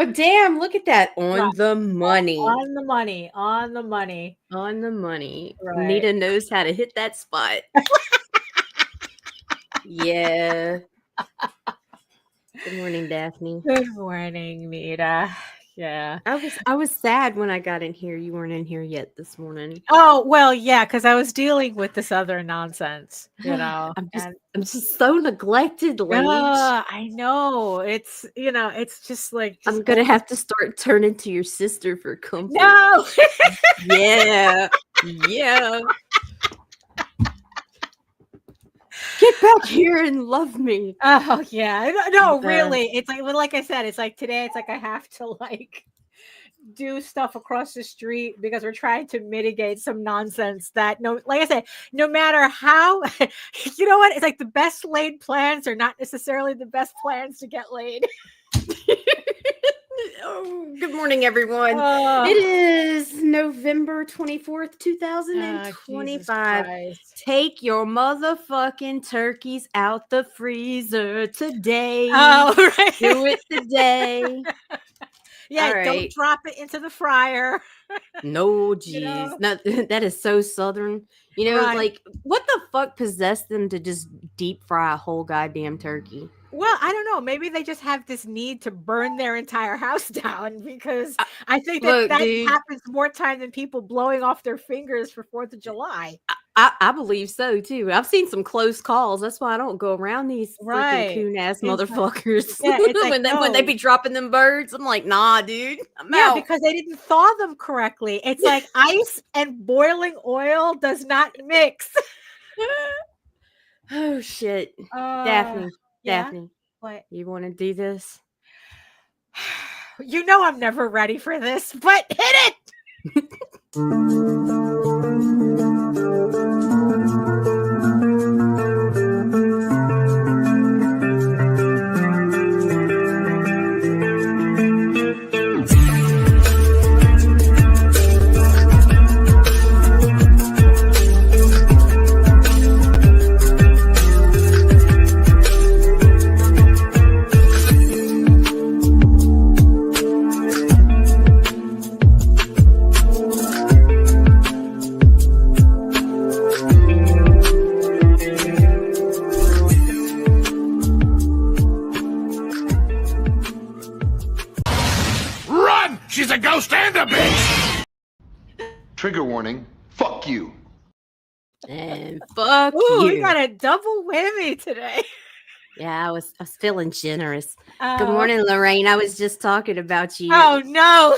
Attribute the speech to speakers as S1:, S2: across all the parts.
S1: Oh, damn, look at that.
S2: Right.
S1: On the money.
S2: On the money. On the money.
S1: On the money.
S2: Right.
S1: Nita knows how to hit that spot. Yeah. Good morning, Daphne.
S2: Good morning, Nita. Yeah.
S1: I was sad when I got in here. You weren't in here yet this morning.
S2: Oh, well, yeah, because I was dealing with this other nonsense,
S1: I'm just so neglected, Lage.
S2: I know. It's just like
S1: I'm gonna have to start turning to your sister for comfort.
S2: No.
S1: Yeah. Yeah. Get back here and love me.
S2: Oh yeah. No, really. It's like I said, it's like today, it's like I have to like do stuff across the street because we're trying to mitigate some nonsense that like I said, no matter how you know what? It's like the best laid plans are not necessarily the best plans to get laid.
S1: Oh, good morning, everyone. It is November 24th, 2025. Take your motherfucking turkeys out the freezer today.
S2: Oh, right.
S1: Do it today.
S2: Yeah, right. Don't drop it into the fryer.
S1: No, geez. That is so Southern. Right. Like, what the fuck possessed them to just deep fry a whole goddamn turkey?
S2: Well, I don't know. Maybe they just have this need to burn their entire house down because I think that happens more time than people blowing off their fingers for 4th of July.
S1: I believe so, too. I've seen some close calls. That's why I don't go around these freaking coon-ass motherfuckers. Like, when they be dropping them birds, I'm like, nah, dude. I'm out.
S2: Because they didn't thaw them correctly. It's like ice and boiling oil does not mix.
S1: Oh, shit. Daphne.
S2: Yeah?
S1: Daphne,
S2: what?
S1: You want to do this?
S2: You know I'm never ready for this, but hit it!
S3: She's a ghost and a bitch!
S4: Trigger warning. Fuck you.
S1: And fuck you.
S2: We got a double whammy today.
S1: Yeah, I was feeling generous. Good morning, Lorraine. I was just talking about you.
S2: Oh, no.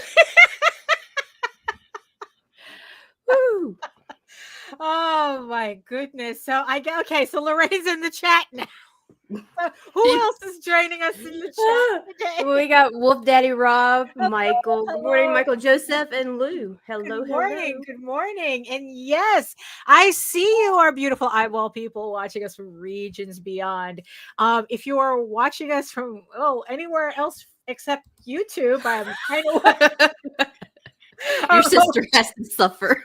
S1: Woo.
S2: Oh, my goodness. So so Lorraine's in the chat now. Who else is joining us in the chat today?
S1: We got Wolf Daddy Rob, Michael. Good morning, Michael Joseph, and Lou. Hello,
S2: good morning. Good morning. And yes, I see you, our beautiful eyeball people watching us from regions beyond. If you are watching us from anywhere else except YouTube, I'm kind of
S1: your sister has to suffer.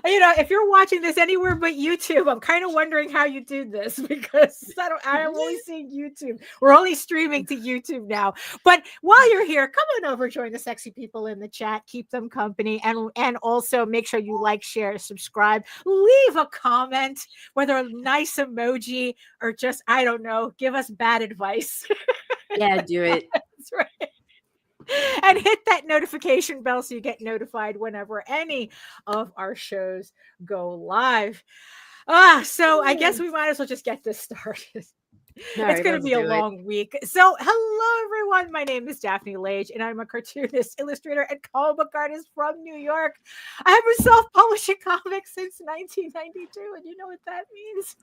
S2: If you're watching this anywhere but YouTube, I'm kind of wondering how you do this because I'm only seeing YouTube. We're only streaming to YouTube now. But while you're here, come on over, join the sexy people in the chat, keep them company, and also make sure you like, share, subscribe, leave a comment, whether a nice emoji or just, I don't know, give us bad advice.
S1: Yeah, do it.
S2: That's right. And hit that notification bell so you get notified whenever any of our shows go live. So I guess we might as well just get this started. It's going to be a long week. So hello, everyone. My name is Daphne Lage, and I'm a cartoonist, illustrator, and comic book artist from New York. I have been self-publishing comics since 1992, and you know what that means?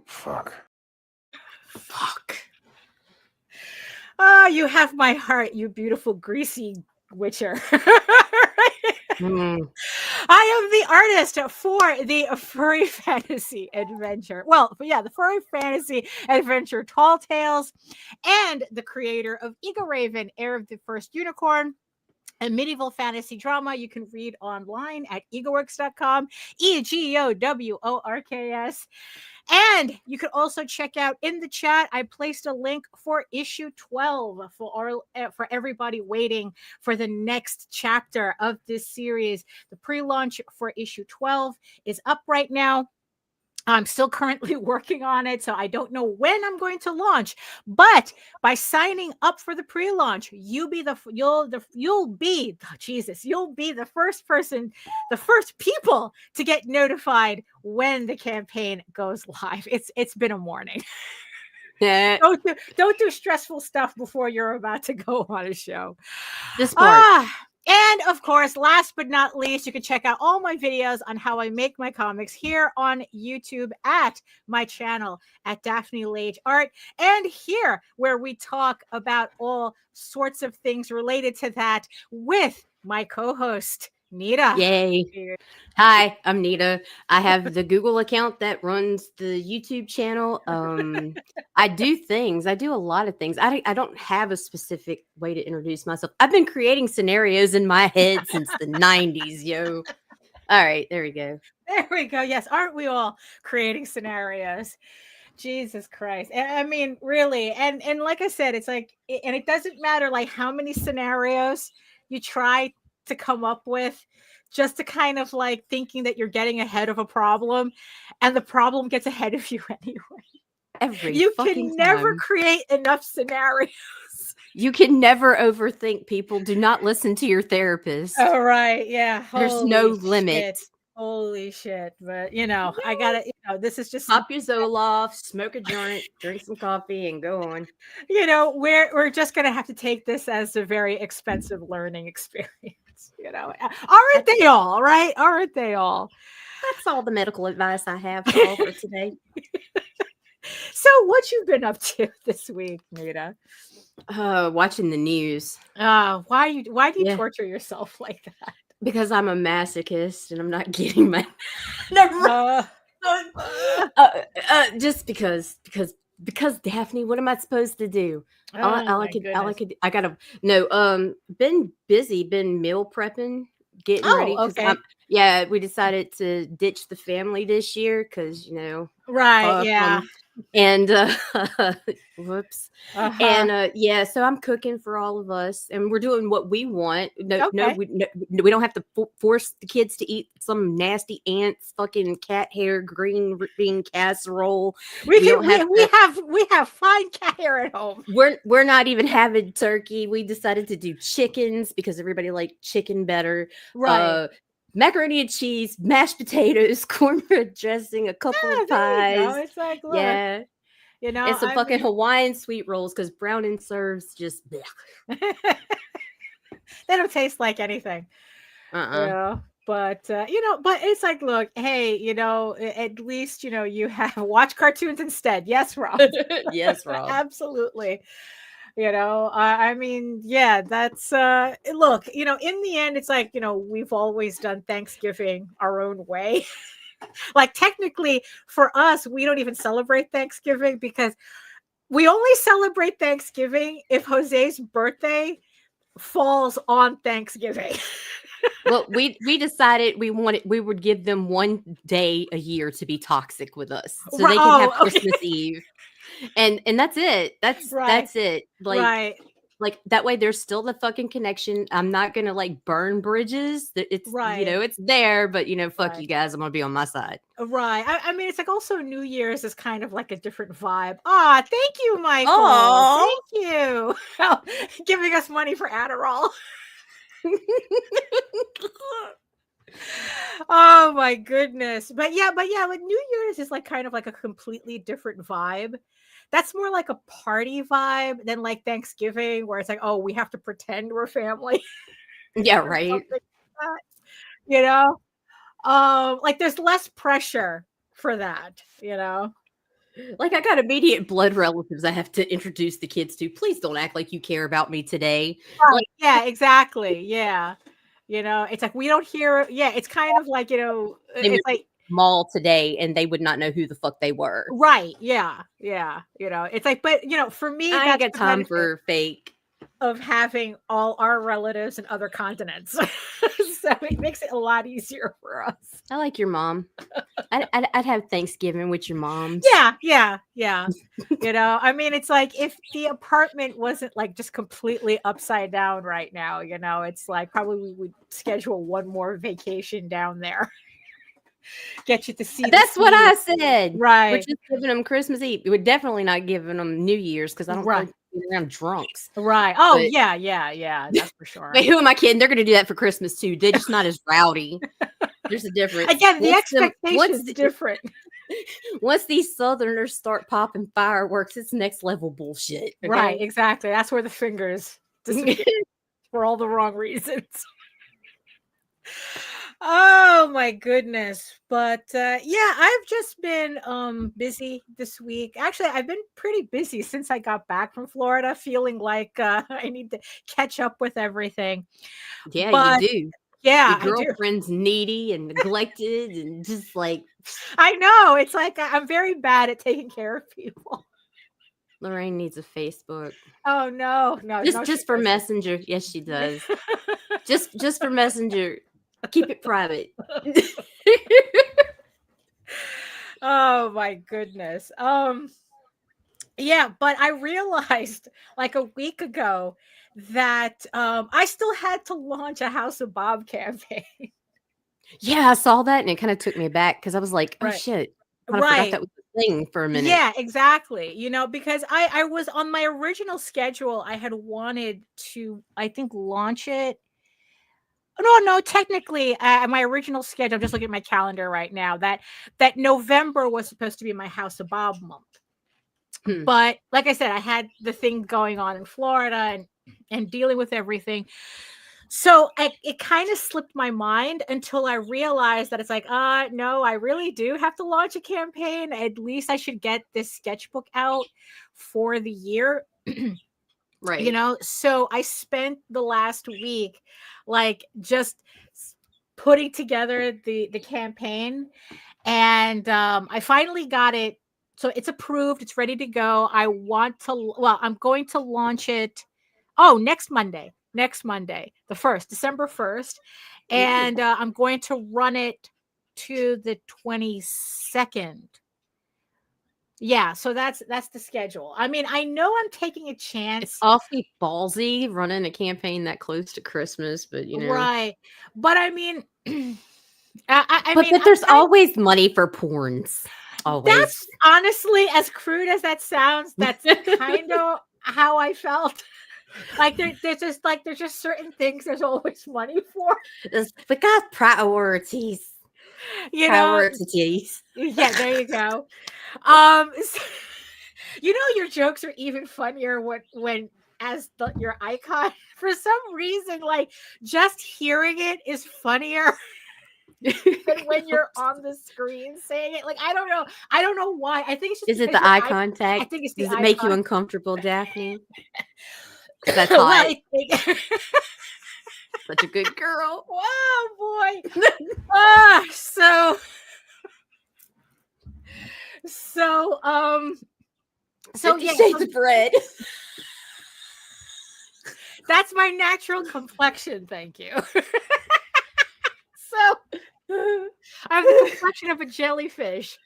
S3: Fuck.
S2: You have my heart, you beautiful, greasy witcher. I am the artist for the furry fantasy adventure. Well, the furry fantasy adventure Tall Tales, and the creator of Eagle Raven, Heir of the First Unicorn, a medieval fantasy drama you can read online at egoworks.com, EGOWORKS. And you can also check out in the chat, I placed a link for issue 12 for everybody waiting for the next chapter of this series. The pre-launch for issue 12 is up right now. I'm still currently working on it, so I don't know when I'm going to launch. But by signing up for the pre-launch, you'll be the first person, the first people to get notified when the campaign goes live. It's been a morning.
S1: Yeah.
S2: Don't do stressful stuff before you're about to go on a show.
S1: This part.
S2: And of course, last but not least, you can check out all my videos on how I make my comics here on YouTube at my channel at Daphne Lage Art, and here where we talk about all sorts of things related to that with my co-host, Nita.
S1: Yay. Hi, I'm Nita. I have the Google account that runs the YouTube channel. I do things. I do a lot of things. I don't have a specific way to introduce myself. I've been creating scenarios in my head since the 90s, yo. All right, there we go.
S2: There we go. Yes, aren't we all creating scenarios? Jesus Christ. I mean, really. And like I said, it's like, and it doesn't matter like how many scenarios you try to come up with, just to kind of like thinking that you're getting ahead of a problem, and the problem gets ahead of you anyway. You can never create enough scenarios.
S1: You can never overthink people. Do not listen to your therapist.
S2: Oh, right. Yeah.
S1: There's no limit.
S2: Holy shit. But I gotta, this is just
S1: pop your Zoloft, smoke a joint, drink some coffee, and go on.
S2: We're just gonna have to take this as a very expensive learning experience. Aren't they all, right? Aren't they all?
S1: That's all the medical advice I have for today.
S2: So what you been up to this week, Nita?
S1: Watching the news.
S2: Why do you torture yourself like that?
S1: Because I'm a masochist and I'm not getting my just because Daphne, what am I supposed to do? Been busy, been meal prepping, getting ready.
S2: Okay.
S1: We decided to ditch the family this year because
S2: right,
S1: and whoops. And so I'm cooking for all of us, and we're doing what we want. We don't have to force the kids to eat some nasty ants fucking cat hair green bean casserole.
S2: We have fine cat hair at home.
S1: We're not even having turkey. We decided to do chickens because everybody liked chicken better.
S2: Right.
S1: Macaroni and cheese, mashed potatoes, cornbread dressing, a couple of pies.
S2: It's like, look,
S1: and some Hawaiian sweet rolls because Browning serves just blech.
S2: They don't taste like anything. But but it's like, look, hey, at least you have watch cartoons instead. Yes, Rob.
S1: Yes, Rob.
S2: Absolutely. I mean, that's look, in the end, it's like, we've always done Thanksgiving our own way. Like, technically for us, we don't even celebrate Thanksgiving because we only celebrate Thanksgiving if Jose's birthday falls on Thanksgiving.
S1: Well, we decided we would give them one day a year to be toxic with us so they can have Christmas Eve. And that's it. That's it. Like that way there's still the fucking connection. I'm not gonna like burn bridges. It's it's there, but fuck you guys. I'm gonna be on my side.
S2: Right. I mean, it's like also New Year's is kind of like a different vibe. Thank you, Michael.
S1: Aww.
S2: Thank you. Giving us money for Adderall. Oh my goodness. But like New Year's is like kind of like a completely different vibe. That's more like a party vibe than like Thanksgiving, where it's like, oh, we have to pretend we're family.
S1: Yeah, right.
S2: Like there's less pressure for that,
S1: Like I got immediate blood relatives I have to introduce the kids to. Please don't act like you care about me today.
S2: Right. Yeah, exactly. Yeah. It's like we don't hear. Yeah, it's kind of like, it's like
S1: mall today and they would not know who the fuck they were.
S2: Right. Yeah. It's like, but for me,
S1: I ain't got time for fake.
S2: of having all our relatives in other continents. So it makes it a lot easier for us.
S1: I like your mom. I'd have Thanksgiving with your moms.
S2: Yeah. I mean, it's like if the apartment wasn't like just completely upside down right now, it's like probably we would schedule one more vacation down there. Get you to see.
S1: That's what I said.
S2: Right.
S1: We're just giving them Christmas Eve. We're definitely not giving them New Year's because I don't think around drunks.
S2: Right. Oh, but, yeah. That's for sure.
S1: Wait, who am I kidding? They're going to do that for Christmas too. They're just not as rowdy. There's a difference.
S2: Again, the expectation is different.
S1: Once these Southerners start popping fireworks, it's next level bullshit.
S2: Okay? Right. Exactly. That's where the fingers disappear for all the wrong reasons. Oh my goodness. But I've just been busy this week. Actually, I've been pretty busy since I got back from Florida, feeling like I need to catch up with everything.
S1: Yeah, you do.
S2: Yeah,
S1: your girlfriend's needy and neglected and just like
S2: I know. It's like I'm very bad at taking care of people.
S1: Lorraine needs a Facebook.
S2: Oh no.
S1: Just for Messenger. Yes, she does. just for Messenger. Keep it private.
S2: Oh my goodness. Yeah, but I realized like a week ago that I still had to launch a House of Bob campaign.
S1: Yeah, I saw that and it kind of took me back because I was like, oh shit. I forgot that was the thing for a minute.
S2: Yeah, exactly. Because I was on my original schedule, I had wanted to, I think, launch it. No, technically, my original schedule, I'm just looking at my calendar right now, that November was supposed to be my House of Bob month. But like I said, I had the thing going on in Florida and dealing with everything. So it kind of slipped my mind until I realized that it's like, no, I really do have to launch a campaign. At least I should get this sketchbook out for the year.
S1: Right.
S2: So I spent the last week like just putting together the campaign, and I finally got it. So it's approved. It's ready to go. I'm going to launch it. Next Monday, the 1st, December 1st. And I'm going to run it to the 22nd. Yeah, so that's the schedule. I mean, I know I'm taking a chance.
S1: It's awfully ballsy running a campaign that close to Christmas, but
S2: right. But I mean,
S1: but there's always money for porns. Always.
S2: That's honestly, as crude as that sounds, that's kind of how I felt. Like there's just certain things there's always money for.
S1: We got priorities. Priorities.
S2: Yeah, there you go. Your jokes are even funnier when as your icon. For some reason, like just hearing it is funnier than when you're on the screen saying it. Like I don't know why. I think it's just.
S1: Is it the eye contact?
S2: I think it's the.
S1: Does it make you uncomfortable, Daphne? That's hot. Such a good girl.
S2: Wow, boy. So yeah,
S1: shades of red.
S2: That's my natural complexion. Thank you. So I have the complexion of a jellyfish.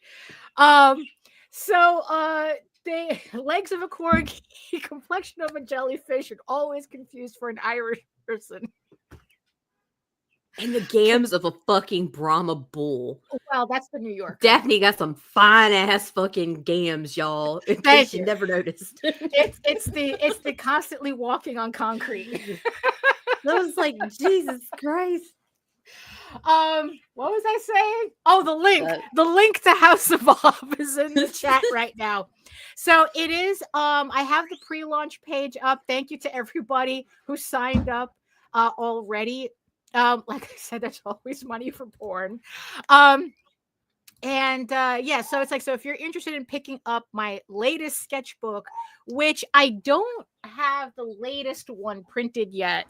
S2: The legs of a corgi, complexion of a jellyfish, are always confused for an Irish person.
S1: And the gams of a fucking Brahma bull.
S2: Well, that's the New York.
S1: Daphne got some fine ass fucking gams, y'all. In case you never noticed.
S2: It's the constantly walking on concrete.
S1: I was like, Jesus Christ.
S2: What was I saying? Oh, the link. The link to House of Bob is in the chat right now. So it is. I have the pre-launch page up. Thank you to everybody who signed up already. Like I said, there's always money for porn. So it's like, so if you're interested in picking up my latest sketchbook, which I don't have the latest one printed yet.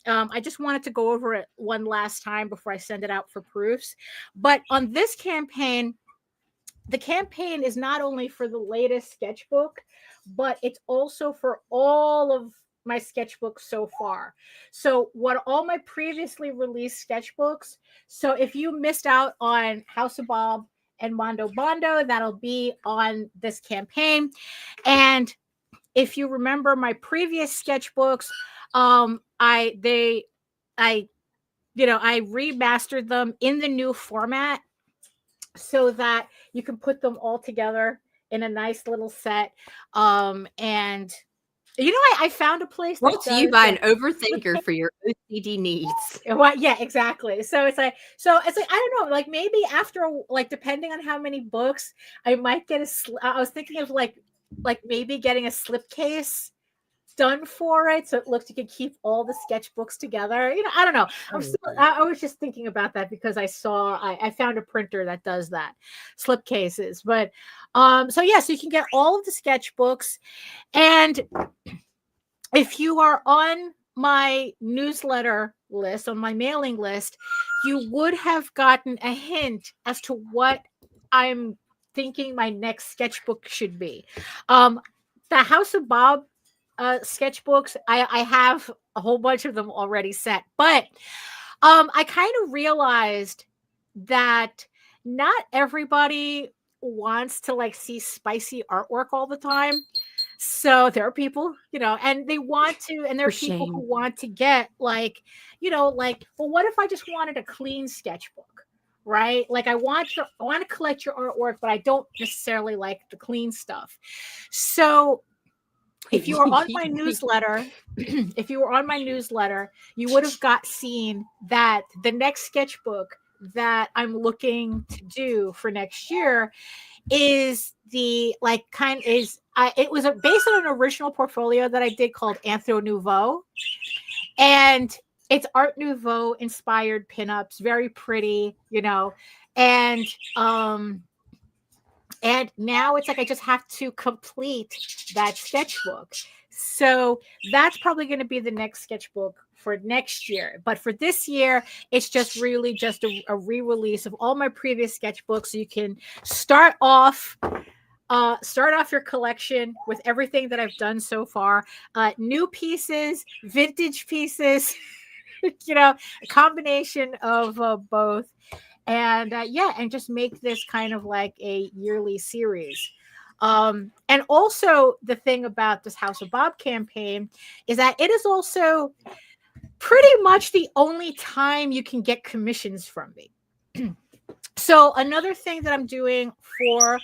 S2: I just wanted to go over it one last time before I send it out for proofs. But on this campaign, the campaign is not only for the latest sketchbook, but it's also for all of my sketchbook so far. So what all my previously released sketchbooks. So if you missed out on House of Bob and Mondo Bondo, that'll be on this campaign. And if you remember my previous sketchbooks, I remastered them in the new format so that you can put them all together in a nice little set. And I found a place
S1: brought to you by an overthinker for your OCD needs.
S2: Well, yeah, exactly. So it's like I don't know, like maybe after like depending on how many books, I might get I was thinking of like maybe getting a slipcase done for it, so it looks you can keep all the sketchbooks together. I don't know. I was just thinking about that because I found a printer that does that, slipcases. But so you can get all of the sketchbooks, and if you are on my newsletter list, on my mailing list, you would have gotten a hint as to what I'm thinking my next sketchbook should be. The House of Bob sketchbooks, I have a whole bunch of them already set, but I kind of realized that not everybody wants to like see spicy artwork all the time. So there are people, and they want to, and there are people who want to get like, well, what if I just wanted a clean sketchbook, right? Like I want to collect your artwork, but I don't necessarily like the clean stuff. So if you were on my newsletter, you would have seen that the next sketchbook that I'm looking to do for next year is it was based on an original portfolio that I did called Anthro Nouveau, and it's Art Nouveau inspired pinups, very pretty, and now it's like I just have to complete that sketchbook. So that's probably going to be the next sketchbook for next year. But for this year, it's just really just a re-release of all my previous sketchbooks. So you can start off your collection with everything that I've done so far. New pieces, vintage pieces, a combination of both. And and just make this kind of like a yearly series. And also the thing about this House of Bob campaign is that it is also pretty much the only time you can get commissions from me. So another thing that I'm doing for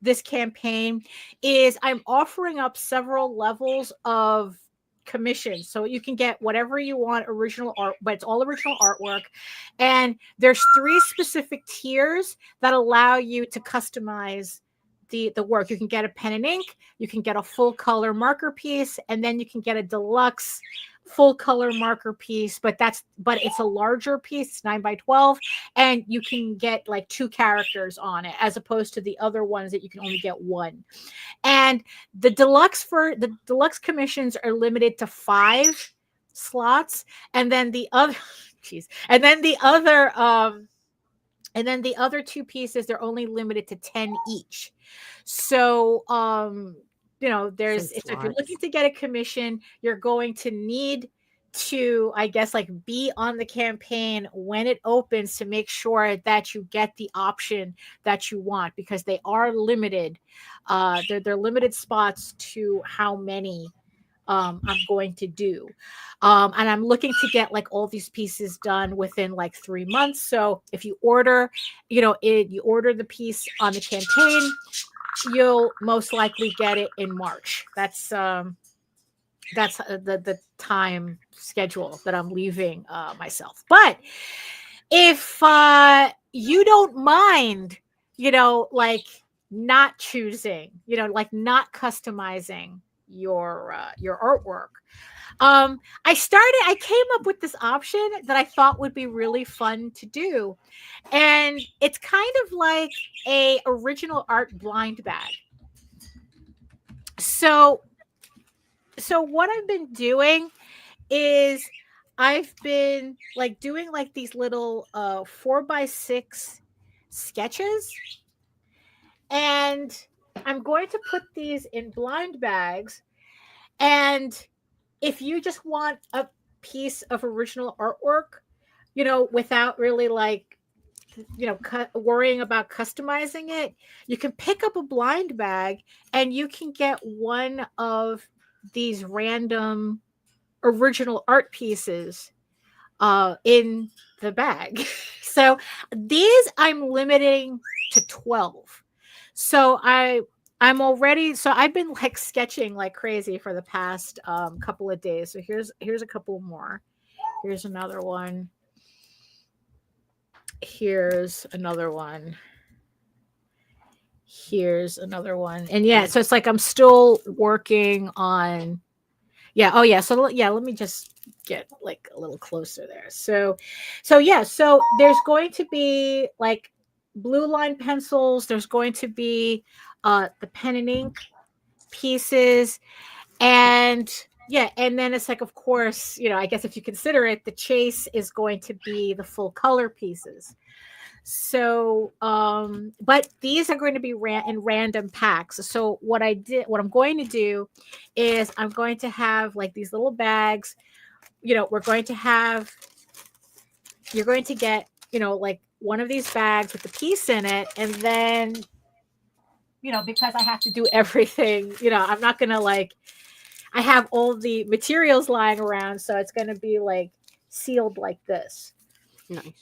S2: this campaign is I'm offering up several levels of commission, so you can get whatever you want, original art, but it's all original artwork. And there's 3 specific tiers that allow you to customize the work. You can get a pen and ink, you can get a full color marker piece, and then you can get a deluxe full color marker piece, but it's a larger piece, 9x12, and you can get like 2 characters on it as opposed to the other ones that you can only get 1. And the deluxe commissions are limited to 5 slots, and then the other the other 2 pieces, they're only limited to 10 each. So if you're looking to get a commission, you're going to need to, I guess, like be on the campaign when it opens to make sure that you get the option that you want, because they are limited. They're limited spots to how many I'm going to do. And I'm looking to get like all these pieces done within like 3 months. So if you order, you order the piece on the campaign, you'll most likely get it in March. That's the time schedule that I'm leaving myself. But if you don't mind, like not choosing, like not customizing your artwork, I came up with this option that I thought would be really fun to do. And it's kind of like a original art blind bag. So what I've been doing is I've been like doing like these little 4x6 sketches, and I'm going to put these in blind bags, and if you just want a piece of original artwork, without really like, worrying about customizing it, you can pick up a blind bag and you can get one of these random original art pieces in the bag. So these I'm limiting to 12. So I've been like sketching like crazy for the past couple of days. So here's a couple more. Here's another one. Here's another one. Here's another one. And yeah, so it's like I'm still working on. Yeah. Oh yeah. So yeah, let me just get like a little closer there. So yeah. So there's going to be like blue line pencils. There's going to be the pen and ink pieces, and yeah, and then it's like, of course, I guess if you consider it, the chase is going to be the full color pieces. So, but these are going to be in random packs. So what I'm going to do is I'm going to have like these little bags, you're going to get, like one of these bags with the piece in it. And then, because I have to do everything, I'm not going to like, I have all the materials lying around. So it's going to be like sealed like this.
S1: Nice.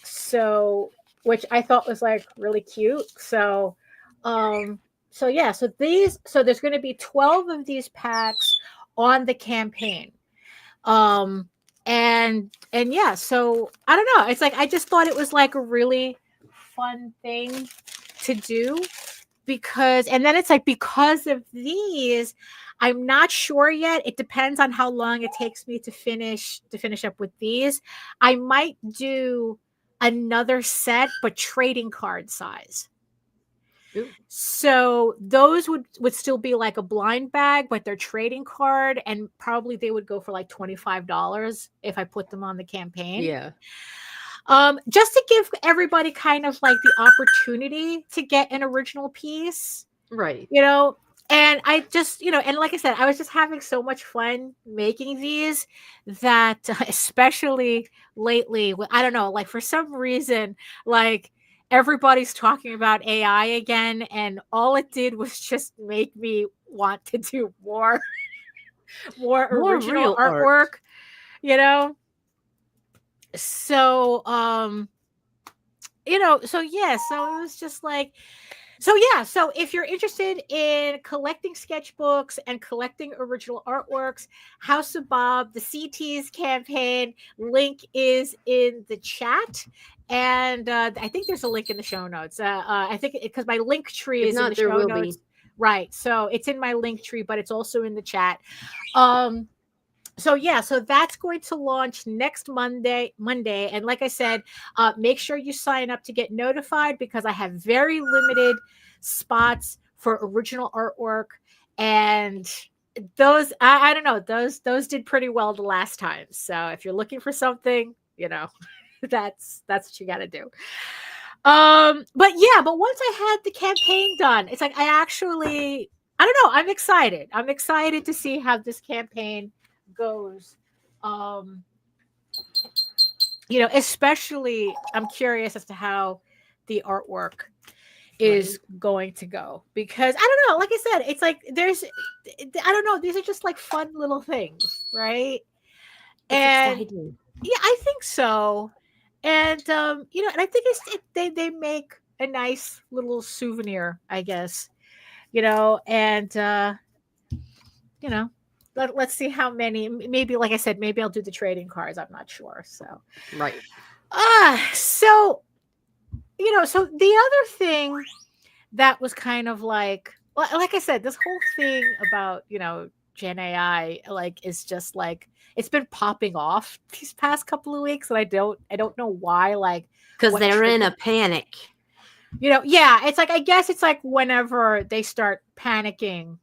S2: So, which I thought was like really cute. So yeah, so there's going to be 12 of these packs on the campaign. And yeah, so I don't know. It's like, I just thought it was like a really fun thing to do and then it's like, because of these, I'm not sure yet. It depends on how long it takes me to finish up with these. I might do another set, but trading card size. Ooh. So those would still be like a blind bag, but they're trading card, and probably they would go for like $25 if I put them on the campaign.
S1: Yeah.
S2: Just to give everybody kind of like the opportunity to get an original piece.
S1: Right.
S2: And I just, and like I said, I was just having so much fun making these that especially lately, I don't know, like for some reason, like everybody's talking about AI again. And all it did was just make me want to do more original artwork, So, so yeah, so it was just like, so yeah, so if you're interested in collecting sketchbooks and collecting original artworks, House of Bob, the CT's campaign link is in the chat. And I think there's a link in the show notes. I think because my link tree is in the show notes. Right. So it's in my link tree, but it's also in the chat. So yeah, so that's going to launch next Monday. And like I said, make sure you sign up to get notified, because I have very limited spots for original artwork. And those, I don't know, those did pretty well the last time. So if you're looking for something, that's what you got to do. But once I had the campaign done, it's like, I don't know, I'm excited. I'm excited to see how this campaign goes. Especially I'm curious as to how the artwork is going to go, because I don't know, like I said, it's like I don't know, these are just like fun little things, right? And exciting. Yeah, I think so. And and I think they make a nice little souvenir, I guess, and let's see how many. Maybe, like I said, maybe I'll do the trading cards. I'm not sure. So,
S1: right.
S2: So, so the other thing that was kind of like I said, this whole thing about, Gen AI, like, is just like, it's been popping off these past couple of weeks. And I don't know why, like,
S1: because they're in a panic.
S2: Yeah, it's like, I guess it's like whenever they start panicking,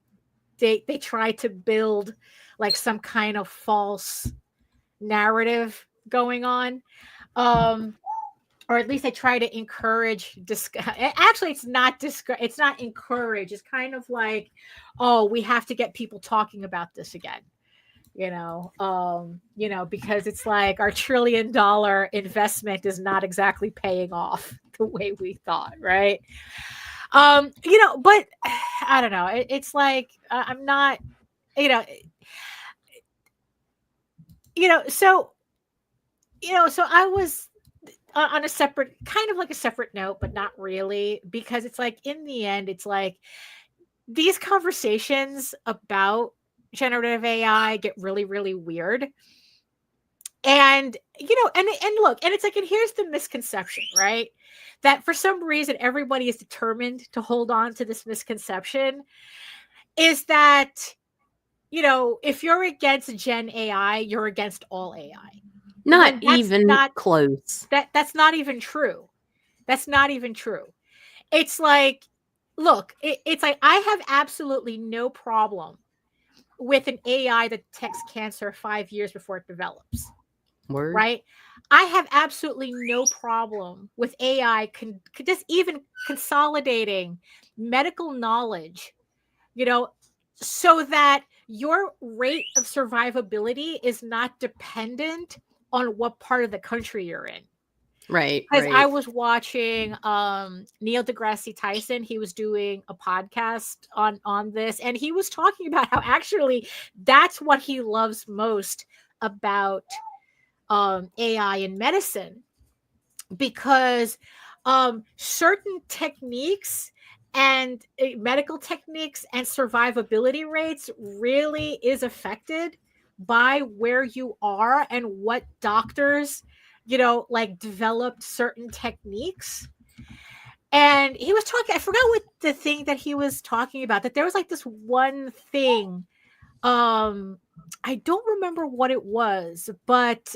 S2: they try to build like some kind of false narrative going on, or at least they try to encourage. Actually, it's not encourage. It's kind of like, oh, we have to get people talking about this again, because it's like our $1 trillion investment is not exactly paying off the way we thought, right? But I don't know. It's like I'm not, you know, so so I was on a separate kind of like a separate note, but not really, because it's like in the end, it's like these conversations about generative AI get really, really weird. And and look, and it's like, and here's the misconception, right? That for some reason everybody is determined to hold on to this misconception is that if you're against Gen AI, you're against all AI.
S1: Not even close.
S2: That's not even true. That's not even true. It's like, look, it's like I have absolutely no problem with an AI that detects cancer 5 years before it develops.
S1: Word.
S2: Right? I have absolutely no problem with AI just even consolidating medical knowledge, so that your rate of survivability is not dependent on what part of the country you're in.
S1: Right.
S2: Because I was watching Neil deGrasse Tyson. He was doing a podcast on this, and he was talking about how actually that's what he loves most about AI in medicine, because certain techniques and medical techniques and survivability rates really is affected by where you are and what doctors like developed certain techniques. And he was talking, I forgot what the thing that he was talking about, that there was like this one thing, I don't remember what it was, but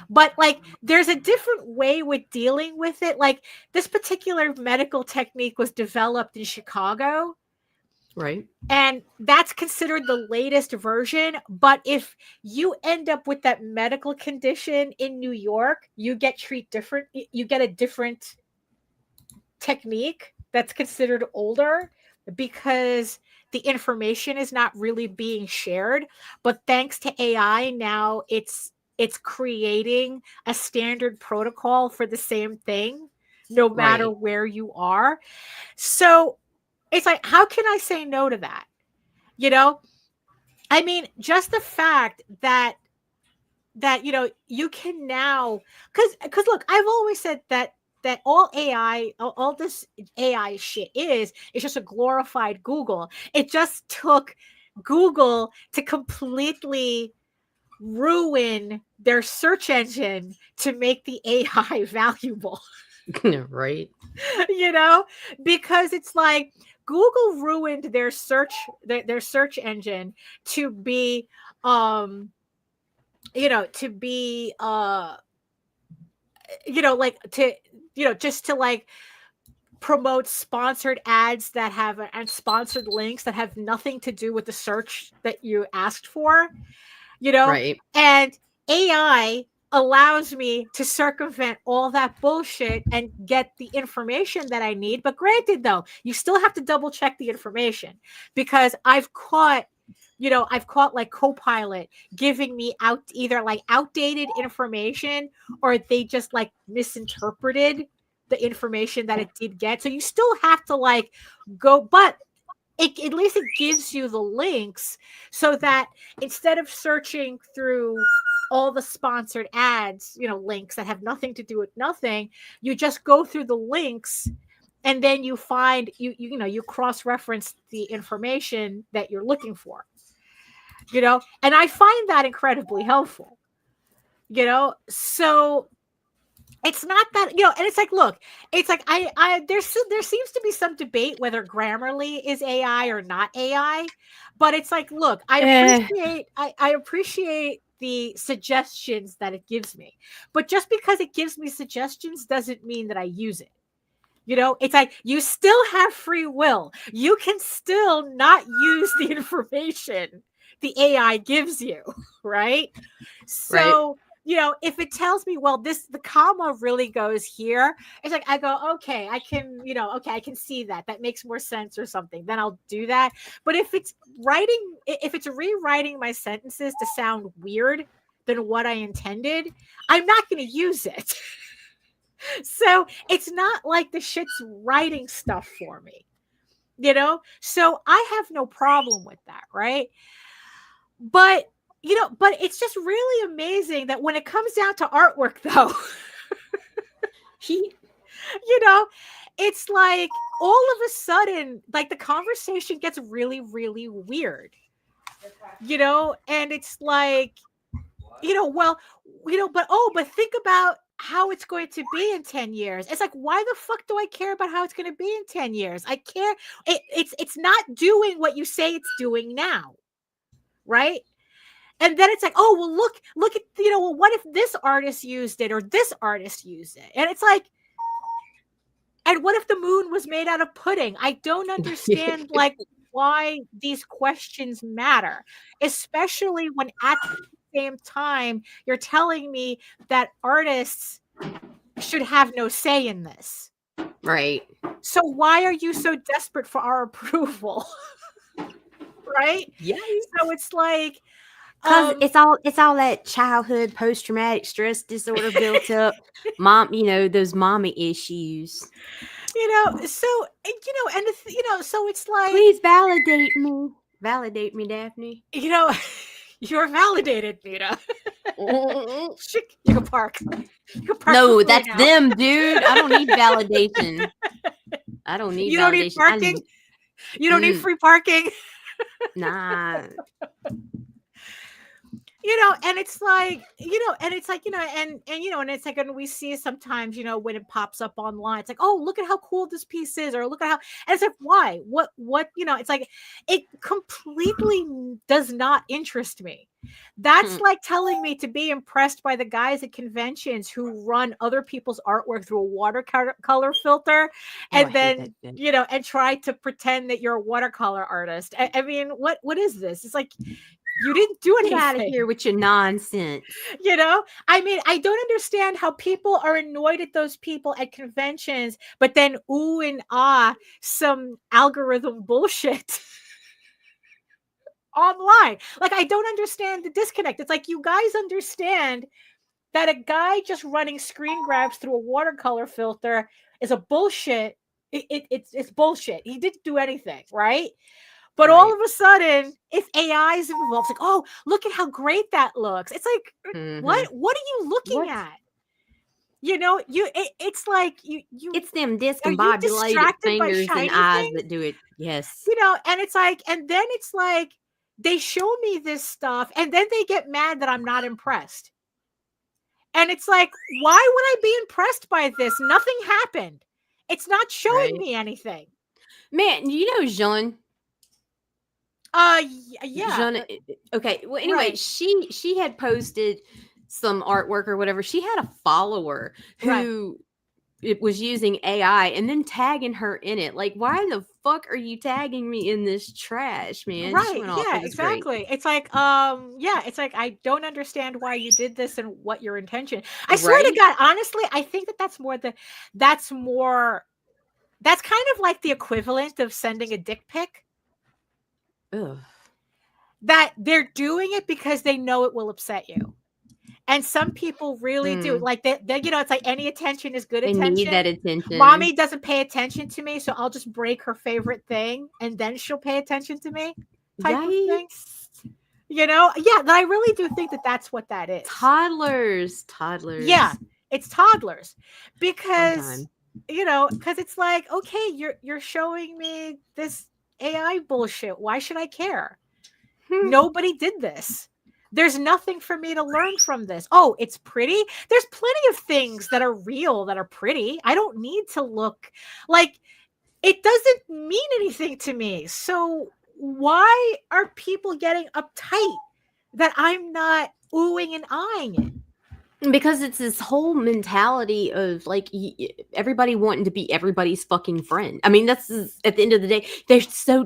S2: but like there's a different way with dealing with it. Like this particular medical technique was developed in Chicago.
S1: Right.
S2: And that's considered the latest version. But if you end up with that medical condition in New York, you get treated different. You get a different technique that's considered older, because the information is not really being shared. But thanks to AI, now it's creating a standard protocol for the same thing, no matter where you are. So it's like, how can I say no to that? I mean, just the fact that you can now, because look, I've always said that all AI, all this AI shit is just a glorified Google. It just took Google to completely ruin their search engine to make the AI valuable.
S1: Right.
S2: Because it's like Google ruined their search engine to be just to like promote sponsored ads that have and sponsored links that have nothing to do with the search that you asked for,
S1: Right.
S2: And AI allows me to circumvent all that bullshit and get the information that I need. But granted, though, you still have to double check the information, because I've caught like Copilot giving me either like outdated information, or they just like misinterpreted the information that it did get. So you still have to like go, but at least it gives you the links, so that instead of searching through all the sponsored ads, links that have nothing to do with nothing, you just go through the links, and then you find you cross-reference the information that you're looking for. And I find that incredibly helpful. So it's not that, and it's like, look, it's like there seems to be some debate whether Grammarly is AI or not AI, but it's like, look, I appreciate the suggestions that it gives me, but just because it gives me suggestions doesn't mean that I use it. It's like, you still have free will. You can still not use the information the AI gives you, right? So if it tells me, well, the comma really goes here, it's like I go, okay, I can, okay, I can see that. That makes more sense or something. Then I'll do that. But if it's rewriting my sentences to sound weird than what I intended, I'm not going to use it. So it's not like the shit's writing stuff for me, So I have no problem with that, right? But it's just really amazing that when it comes down to artwork, though, it's like all of a sudden, like the conversation gets really, really weird, and it's like, but think about how it's going to be in 10 years. It's like, why the fuck do I care about how it's going to be in 10 years? I care. It's not doing what you say it's doing now. Right. And then it's like, oh, well, look at, well, what if this artist used it or this artist used it? And it's like, and what if the moon was made out of pudding? I don't understand like why these questions matter, especially when at the same time you're telling me that artists should have no say in this.
S1: Right.
S2: So why are you so desperate for our approval? Right?
S1: Yeah.
S2: So it's like,
S1: because it's all that childhood post-traumatic stress disorder built up, those mommy issues.
S2: So so it's like,
S1: please validate me, Daphne.
S2: You're validated, Mita. You can park.
S1: No, that's now. Them, dude. I don't need validation. I don't need.
S2: You don't need parking. You don't need free parking.
S1: Nah.
S2: And it's like, and it's like, and it's like, and we see sometimes, when it pops up online, it's like, oh, look at how cool this piece is, or look at how, and it's like, why, what, it's like, it completely does not interest me. That's like telling me to be impressed by the guys at conventions who run other people's artwork through a watercolor filter, and then, and try to pretend that you're a watercolor artist. I mean, what is this? It's like, you didn't do anything.
S1: Get out of here with your nonsense.
S2: I mean, I don't understand how people are annoyed at those people at conventions, but then ooh and ah, some algorithm bullshit online. Like, I don't understand the disconnect. It's like, you guys understand that a guy just running screen grabs through a watercolor filter is a bullshit. It's bullshit. He didn't do anything, right? But all of a sudden, if AI is involved, it's like, oh, look at how great that looks. It's like, what are you looking at? It's like you.
S1: It's them discombobulated fingers and eyes that do it. Yes.
S2: And it's like, and then it's like, they show me this stuff, and then they get mad that I'm not impressed. And it's like, why would I be impressed by this? Nothing happened. It's not showing me anything.
S1: Man, Jean.
S2: Yeah.
S1: Jean, okay. Well, anyway, she had posted some artwork or whatever. She had a follower who it was using AI and then tagging her in it. Like, why the fuck are you tagging me in this trash, man?
S2: Right. Yeah, exactly. It's like, it's like, I don't understand why you did this and what your intention. I swear to God, honestly, I think that's kind of like the equivalent of sending a dick pic.
S1: Ugh.
S2: That they're doing it because they know it will upset you. And some people really do. Like, they it's like any attention is good attention.
S1: They need that attention.
S2: Mommy doesn't pay attention to me, so I'll just break her favorite thing, and then she'll pay attention to me. Type of thing. Yeah, I really do think that's what that is.
S1: Toddlers.
S2: Yeah, it's toddlers. Because, because it's like, okay, you're showing me this AI bullshit. Why should I care? Nobody did this. There's nothing for me to learn from this. Oh, it's pretty. There's plenty of things that are real that are pretty. I don't need to look like it doesn't mean anything to me. So why are people getting uptight that I'm not oohing and eyeing it?
S1: Because it's this whole mentality of like everybody wanting to be everybody's fucking friend. I mean, that's at the end of the day,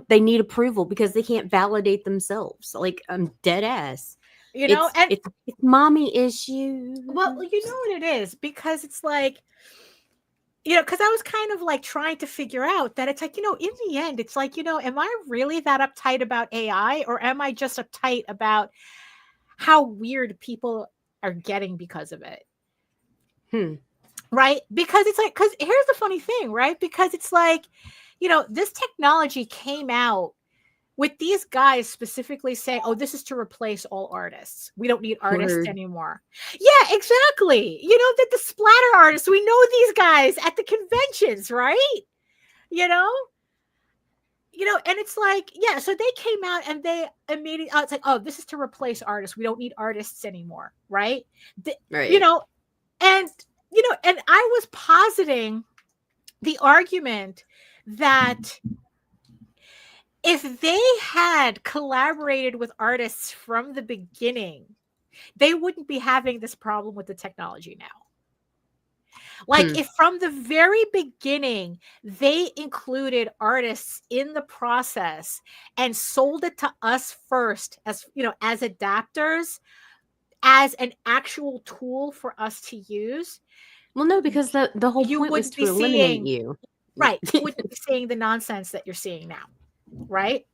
S1: they need approval because they can't validate themselves. Like, I'm dead ass.
S2: You know,
S1: it's mommy issues.
S2: Well, you know what it is, because it's like, you know, because I was kind of like trying to figure out that it's like, you know, in the end, it's like, you know, am I really that uptight about AI, or am I just uptight about how weird people are getting because of it? Right? Because it's like, because here's the funny thing, right? Because it's like, you know, this technology came out with these guys specifically saying, oh, this is to replace all artists. We don't need artists anymore. Yeah, exactly. You know, the splatter artists, we know these guys at the conventions, right? You know, and it's like, yeah, so they came out and they immediately, it's like, oh, this is to replace artists. We don't need artists anymore, right?
S1: Right.
S2: You know, and I was positing the argument that if they had collaborated with artists from the beginning, they wouldn't be having this problem with the technology now. Like if from the very beginning, they included artists in the process and sold it to us first as, you know, as adapters, as an actual tool for us to use.
S1: Well, no, because the whole point was to eliminate you.
S2: Right. You wouldn't be seeing the nonsense that you're seeing now. Right.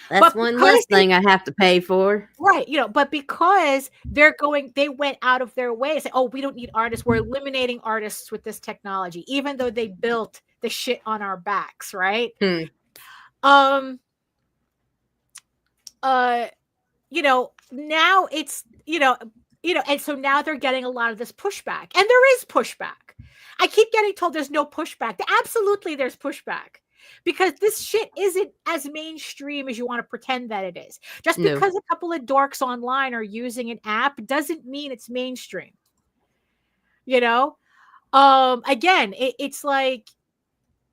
S1: That's one less thing I have to pay for.
S2: Right. You know, but because they went out of their way to say, oh, we don't need artists. We're eliminating artists with this technology, even though they built the shit on our backs. Right. You know, now it's, you know, and so now they're getting a lot of this pushback, and there is pushback. I keep getting told there's no pushback. Absolutely, there's pushback. Because this shit isn't as mainstream as you want to pretend that it is. Just because a couple of dorks online are using an app doesn't mean it's mainstream. You know? Again, it's like,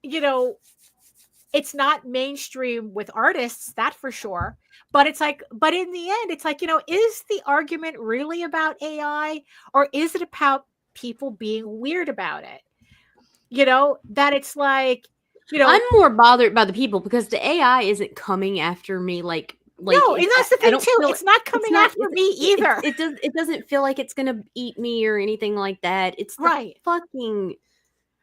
S2: you know, it's not mainstream with artists, that for sure. But it's like, but in the end, it's like, you know, is the argument really about AI, or is it about people being weird about it? You know, that it's like, you know,
S1: I'm more bothered by the people, because the AI isn't coming after me like
S2: no, and that's the thing too. It's not coming after me either.
S1: It doesn't feel like it's gonna eat me or anything like that. It's
S2: right.
S1: Fucking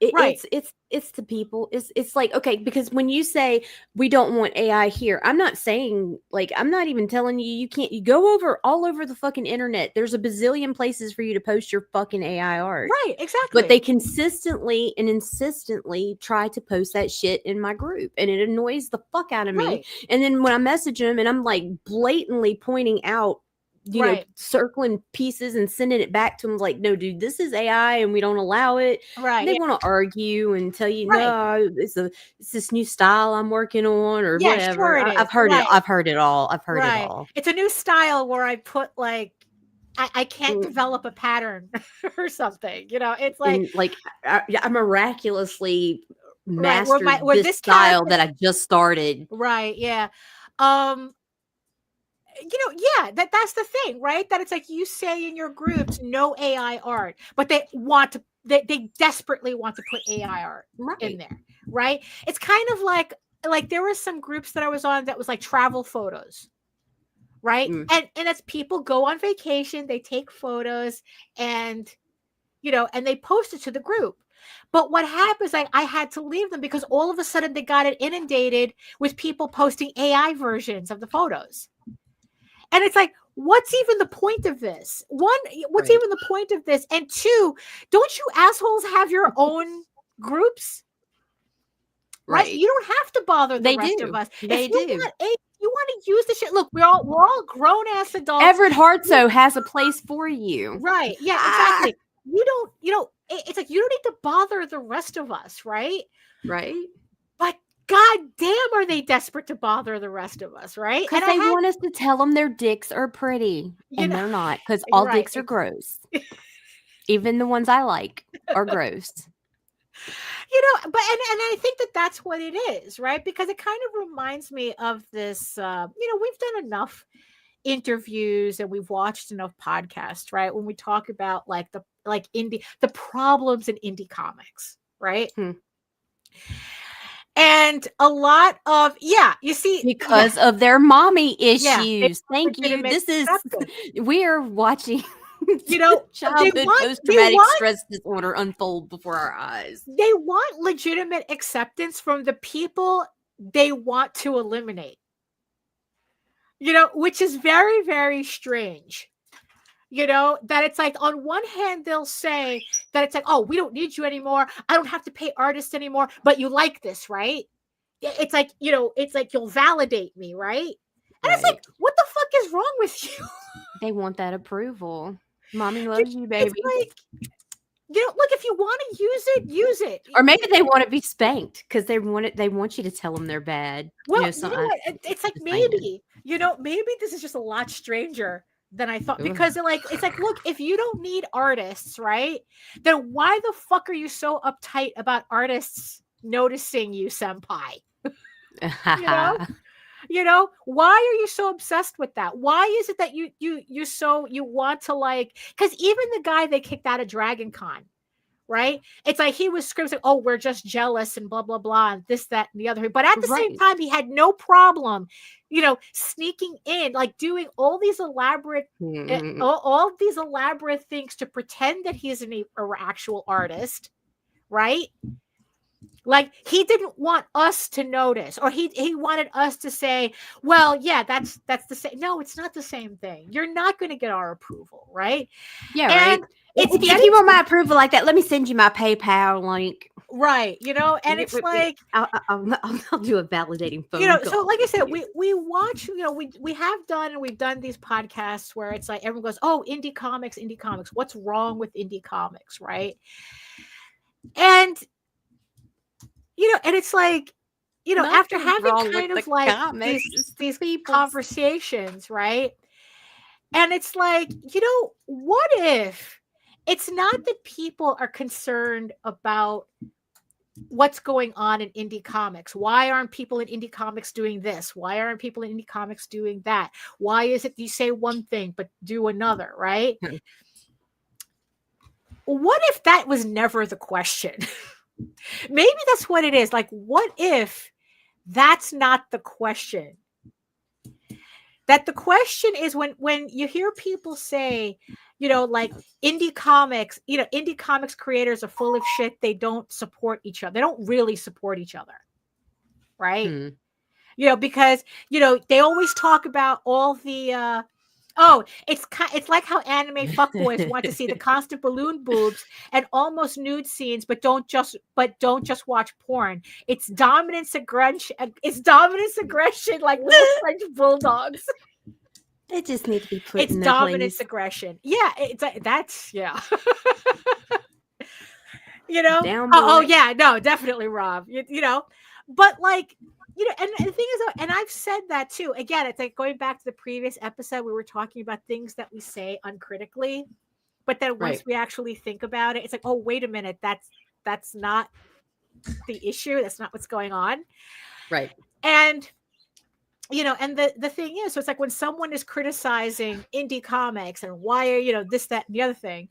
S1: it's the people. It's like, okay, because when you say we don't want AI here, I'm not saying, like, I'm not even telling you can't. You go all over the fucking internet. There's a bazillion places for you to post your fucking AI art.
S2: Right, exactly.
S1: But they consistently and insistently try to post that shit in my group, and it annoys the fuck out of me.
S2: Right.
S1: And then when I message them and I'm like blatantly pointing out, you know, circling pieces and sending it back to them, like, no, dude, this is AI and we don't allow it.
S2: Right.
S1: And they want to argue and tell you, no, it's this new style I'm working on, or whatever.
S2: Sure
S1: I've heard it. I've heard it all. I've heard it all.
S2: It's a new style where I put, like, I can't develop a pattern or something. You know, it's like,
S1: and, like, I miraculously mastered this style that I just started.
S2: Right. Yeah. You know, that's the thing, right? That it's like, you say in your groups, no AI art, but they desperately want to put AI art in there, right? It's kind of like there were some groups that I was on that was like travel photos, right? And it's people go on vacation, they take photos, and, you know, and they post it to the group. But what happens, I had to leave them because all of a sudden they got it inundated with people posting AI versions of the photos. And it's like, what's even the point of this? One, what's even the point of this? And two, don't you assholes have your own groups? Right? You don't have to bother the rest of us.
S1: They do.
S2: You want to use the shit. Look, we're all grown ass adults.
S1: Everett Hartso has a place for you.
S2: Right. Yeah, exactly. It's like, you don't need to bother the rest of us, right?
S1: Right.
S2: But God damn, are they desperate to bother the rest of us, right?
S1: Because they want us to tell them their dicks are pretty, and they're not. Because all dicks are gross. Even the ones I like are gross.
S2: You know, but and I think that's what it is, right? Because it kind of reminds me of this. You know, we've done enough interviews and we've watched enough podcasts, right? When we talk about the problems in indie comics, right? And a lot of, you see,
S1: because of their mommy issues. Thank you.
S2: legitimate
S1: This is
S2: acceptance.
S1: we are watching childhood post-traumatic stress disorder unfold before our eyes.
S2: They want legitimate acceptance from the people they want to eliminate. Which is very, very strange. That it's like, on one hand, they'll say that it's like, oh, we don't need you anymore. I don't have to pay artists anymore, but you like this, right? It's like, it's like, you'll validate me, right? And it's like, what the fuck is wrong with you?
S1: They want that approval. Mommy loves you, baby.
S2: It's like, look, if you want to use it.
S1: Or maybe they want to be spanked because they want you to tell them they're bad.
S2: Well, it's like, maybe this is just a lot stranger than I thought, because it's like, look, if you don't need artists, right, then why the fuck are you so uptight about artists noticing you, senpai? Why are you so obsessed with that? Why is it that you want to, like, because even the guy they kicked out of Dragon Con, right? It's like he was screaming, oh, we're just jealous and blah, blah, blah, and this, that, and the other. But at the same time, he had no problem, sneaking in, like doing all these elaborate, all these elaborate things to pretend that he's an actual artist, right? Like, he didn't want us to notice, or he wanted us to say, well, yeah, that's the same. No, it's not the same thing. You're not going to get our approval, right?
S1: Yeah, and right. If you want my approval like that, let me send you my PayPal link.
S2: Right, and it's like,
S1: I'll do a validating phone call.
S2: So like I said, we watch, we have done, and we've done these podcasts where it's like everyone goes, oh, indie comics, what's wrong with indie comics, right? And and it's like, after having kind of like these conversations, right? And it's like, what if it's not that people are concerned about what's going on in indie comics? Why aren't people in indie comics doing this? Why aren't people in indie comics doing that? Why is it you say one thing but do another, right? What if that was never the question? Maybe that's what it is. Like, what if that's not the question? That the question is, when you hear people say, like, indie comics creators are full of shit. They don't support each other. They don't really support each other. Right. Because, they always talk about all the, it's like how anime fuckboys want to see the constant balloon boobs and almost nude scenes, but don't just watch porn. It's dominance aggression. Like little French bulldogs.
S1: They just need to be put in
S2: their dominance place. Aggression. Yeah, that's yeah. Yeah, no, definitely, Rob. But like. And the thing is, and I've said that too. Again, it's like going back to the previous episode, we were talking about things that we say uncritically, but then once we actually think about it, it's like, oh, wait a minute, that's not the issue. That's not what's going on.
S1: Right.
S2: And, and the thing is, so it's like when someone is criticizing indie comics and why are, this, that, and the other thing,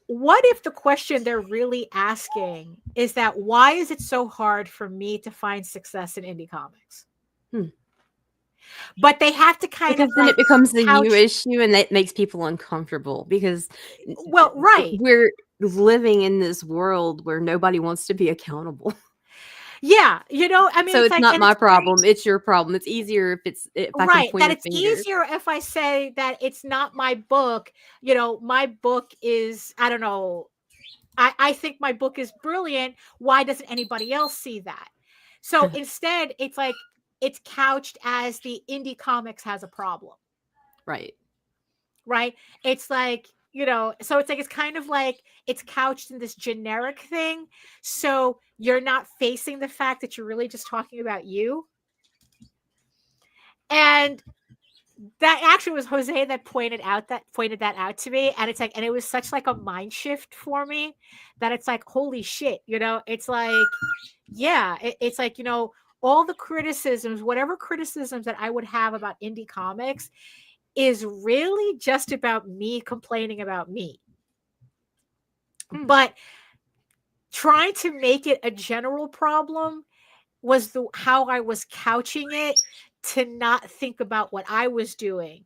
S2: what if the question they're really asking is that, why is it so hard for me to find success in indie comics? But they have to
S1: because then it becomes a new issue, and that makes people uncomfortable because, we're living in this world where nobody wants to be accountable.
S2: Yeah, I mean,
S1: so it's not my problem; it's your problem. It's easier if I can point
S2: that
S1: a
S2: it's
S1: finger.
S2: Easier if I say that it's not my book. My book is, I don't know. I think my book is brilliant. Why doesn't anybody else see that? So instead, it's like it's couched as the indie comics has a problem.
S1: Right.
S2: It's like. So it's like, it's kind of like it's couched in this generic thing. So you're not facing the fact that you're really just talking about you. And that actually was Jose that pointed that out to me. And it's like, and it was such like a mind shift for me that it's like, holy shit, it's like, yeah, it's like, all the criticisms, whatever criticisms that I would have about indie comics is really just about me complaining about me. But trying to make it a general problem was how I was couching it to not think about what I was doing.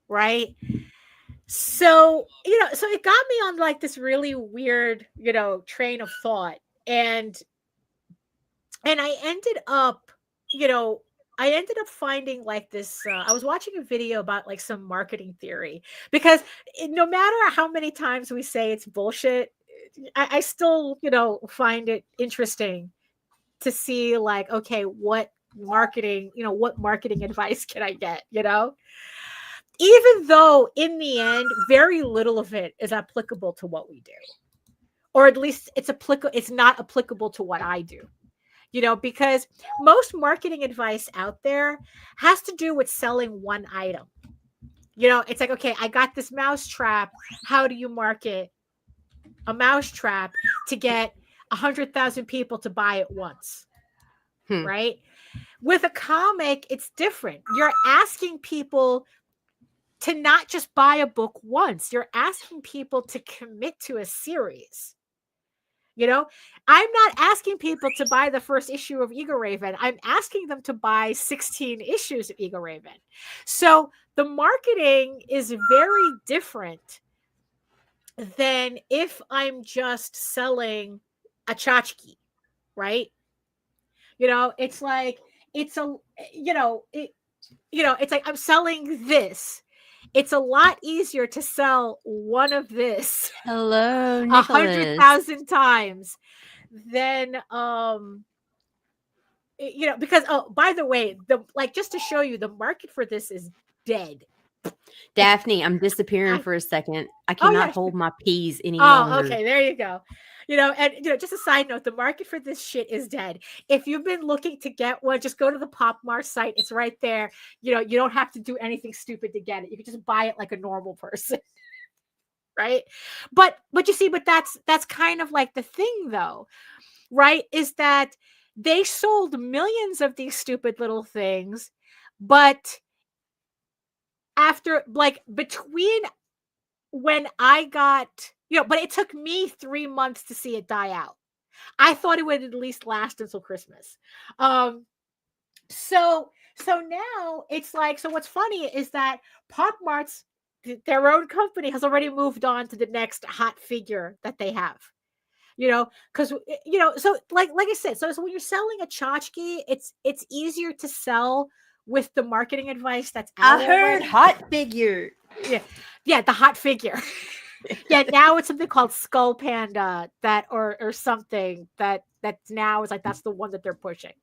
S2: Right? So, so it got me on like this really weird, train of thought. And I ended up, finding like this. I was watching a video about like some marketing theory, because no matter how many times we say it's bullshit, I still, find it interesting to see like, okay, what marketing advice can I get, even though in the end, very little of it is applicable to what we do, or at least it's not applicable to what I do. Because most marketing advice out there has to do with selling one item. It's like, okay, I got this mouse trap. How do you market a mouse trap to get 100,000 people to buy it once? Right? With a comic, it's different. You're asking people to not just buy a book once. You're asking people to commit to a series. I'm not asking people to buy the first issue of Eagle Raven. I'm asking them to buy 16 issues of Eagle Raven. So the marketing is very different than if I'm just selling a tchotchke, right? It's like, it's like I'm selling this. It's a lot easier to sell one of this.
S1: Hello, Nicholas.
S2: 100,000 times than because by the way, just to show you, the market for this is dead.
S1: Daphne, I'm disappearing for a second. I cannot hold my peas any longer.
S2: Okay, there you go. And just a side note, the market for this shit is dead. If you've been looking to get one, just go to the PopMart site. It's right there. You don't have to do anything stupid to get it. You can just buy it like a normal person. Right? But you see, that's kind of like the thing though, right? Is that they sold millions of these stupid little things, but after between when I got, but it took me 3 months to see it die out. I thought it would at least last until Christmas. So now it's like, so what's funny is that PopMart's, their own company, has already moved on to the next hot figure that they have. Because so like I said, so when you're selling a tchotchke, it's easier to sell with the marketing advice that's out.
S1: I heard hot figure.
S2: Yeah, the hot figure. Yeah, now it's something called Skull Panda, that or something that now is like, that's the one that they're pushing.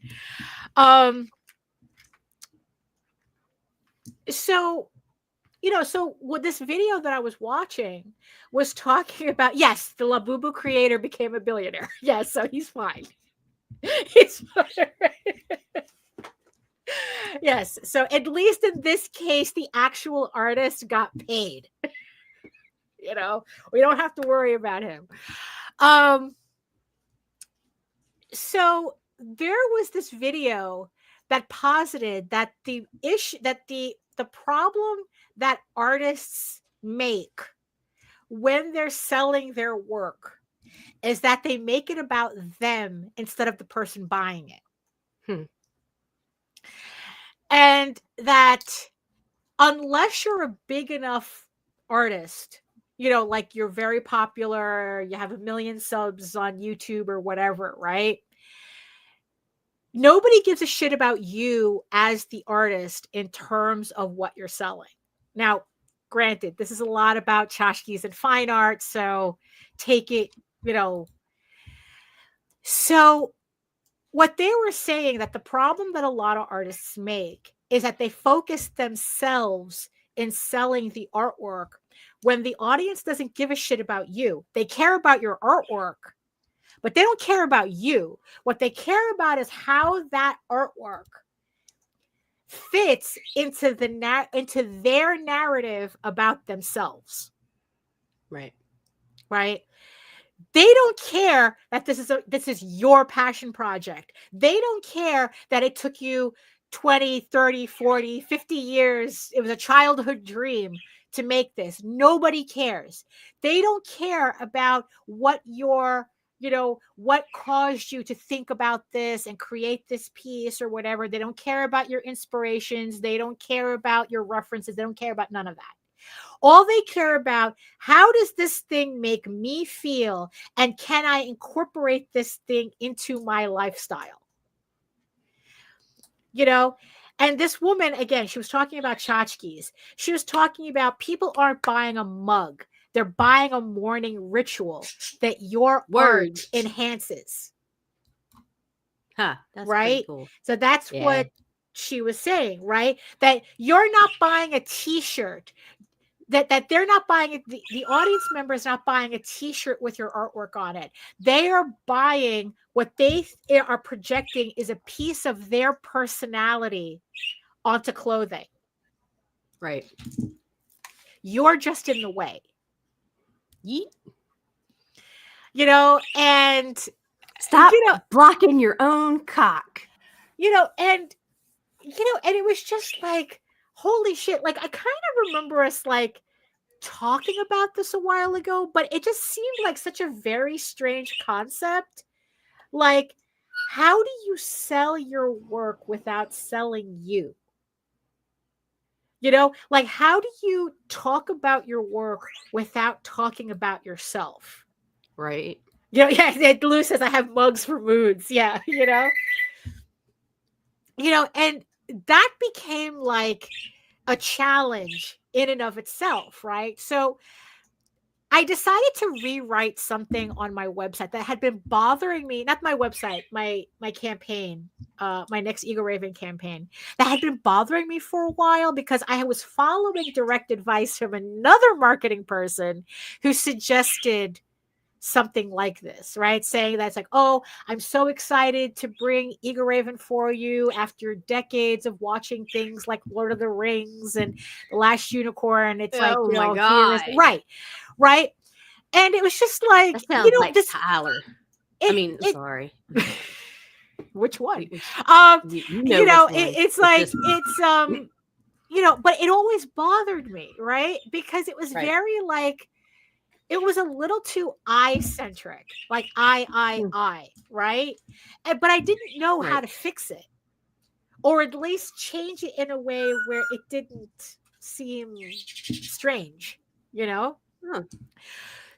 S2: So so what this video that I was watching was talking about, yes, the Labubu creator became a billionaire. Yes, so he's fine. He's fine. Yes, so at least in this case, the actual artist got paid. We don't have to worry about him. So there was this video that posited that the problem that artists make when they're selling their work is that they make it about them instead of the person buying it. And that unless you're a big enough artist, like you're very popular, you have 1 million subs on YouTube or whatever, right? Nobody gives a shit about you as the artist in terms of what you're selling. Now, granted, this is a lot about tchotchkes and fine art, so take it, So what they were saying, that the problem that a lot of artists make is that they focus themselves in selling the artwork when the audience doesn't give a shit about you. They care about your artwork, but they don't care about you. What they care about is how that artwork fits into their narrative about themselves.
S1: Right.
S2: They don't care that this is your passion project. They don't care that it took you 20, 30, 40, 50 years. It was a childhood dream to make this. Nobody cares. They don't care about what your, what caused you to think about this and create this piece or whatever. They don't care about your inspirations. They don't care about your references. They don't care about none of that. All they care about, how does this thing make me feel? And can I incorporate this thing into my lifestyle? And this woman, again, she was talking about tchotchkes. She was talking about people aren't buying a mug. They're buying a morning ritual that your art enhances.
S1: Huh. That's
S2: right?
S1: Cool.
S2: So that's what she was saying, right? That you're not buying a t-shirt. That they're not buying it. The audience member is not buying a t-shirt with your artwork on it. They are buying what they are projecting is a piece of their personality onto clothing.
S1: Right.
S2: You're just in the way.
S1: Yeet.
S2: And
S1: stop blocking your own cock.
S2: And it was just like, holy shit. Like, I kind of remember us like talking about this a while ago, but it just seemed like such a very strange concept. Like, how do you sell your work without selling you? Like, how do you talk about your work without talking about yourself?
S1: Right.
S2: Lou says, I have mugs for moods. Yeah. And that became like a challenge in and of itself, right? So I decided to rewrite something on my website that had been bothering me, not my website, my campaign, my next Eagle Raven campaign, that had been bothering me for a while because I was following direct advice from another marketing person who suggested something like this, right? Saying that's like, oh, I'm so excited to bring Eagle Raven for you after decades of watching things like Lord of the Rings and The Last Unicorn. It's like,
S1: my God.
S2: Right. And it was just like,
S1: that sounds like this Tyler. Sorry.
S2: Which one?
S1: It's
S2: like, it's but it always bothered me, right? Because it was very like, it was a little too I-centric, like I, right? But I didn't know how to fix it, or at least change it in a way where it didn't seem strange,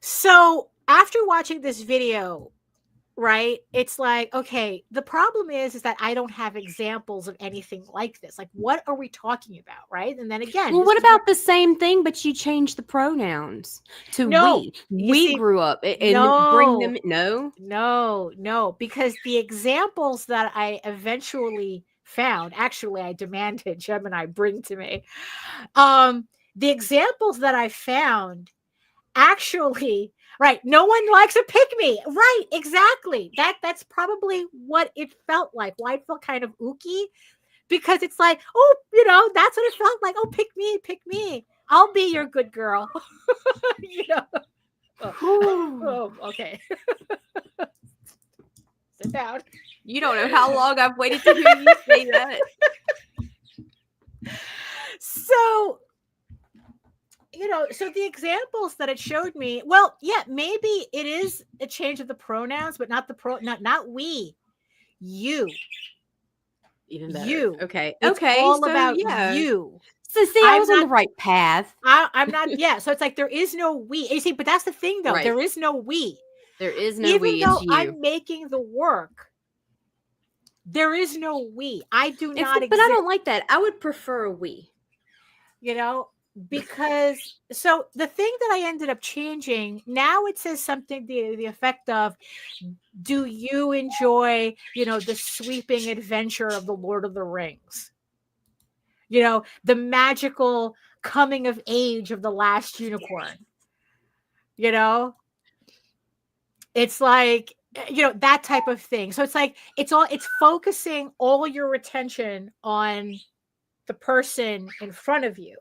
S2: So after watching this video, right, it's like, okay, the problem is that I don't have examples of anything like this. Like, what are we talking about, right? And then again,
S1: well, what about the same thing, but you changed the pronouns to we? We grew up and bring them.
S2: No, because the examples that I eventually found, actually, I demanded Gemini bring to me. The examples that I found actually. Right. No one likes a pick-me. Right. Exactly. That's probably what it felt like. Why it felt kind of ooky. Because it's like, oh, that's what it felt like. Oh, pick me. I'll be your good girl. Oh, okay. Sit down.
S1: You don't know how long I've waited to hear you say that.
S2: So so the examples that it showed me, well, yeah, maybe it is a change of the pronouns, but not not we, you.
S1: Even better.
S2: You.
S1: Okay.
S2: It's all about you.
S1: So see, I was on the right path.
S2: I'm not. Yeah. So it's like there is no we. You see, but that's the thing, though. Right. There is no we.
S1: There is no
S2: Even
S1: we.
S2: Even though I'm making the work, there is no we. I do not.
S1: But I don't like that. I would prefer a we.
S2: Because so the thing that I ended up changing, now it says something to the effect of, do you enjoy, the sweeping adventure of the Lord of the Rings? The magical coming of age of the Last Unicorn. It's like, that type of thing. So it's like, it's focusing all your attention on the person in front of you.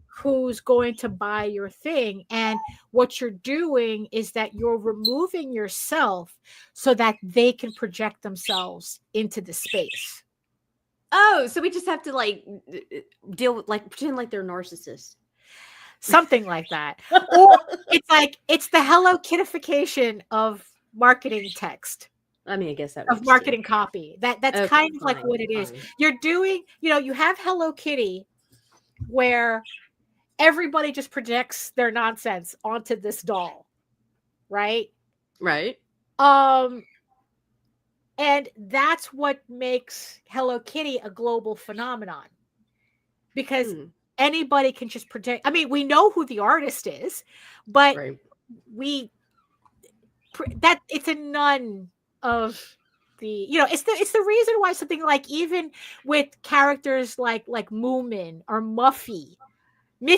S2: Who's going to buy your thing. And what you're doing is that you're removing yourself so that they can project themselves into the space.
S1: Oh, so we just have to like deal with like pretend like they're narcissists.
S2: Something like that. Or it's like it's the Hello Kittification of marketing text.
S1: I mean, I guess that
S2: of marketing copy. That's
S1: okay,
S2: kind of
S1: fine,
S2: like what it is.
S1: fine.
S2: You're doing, you have Hello Kitty where everybody just projects their nonsense onto this doll. Right?
S1: Right.
S2: And that's what makes Hello Kitty a global phenomenon. Because anybody can just project. I mean, we know who the artist is, but it's a none of the, it's the reason why something like, even with characters like Moomin or Miffy and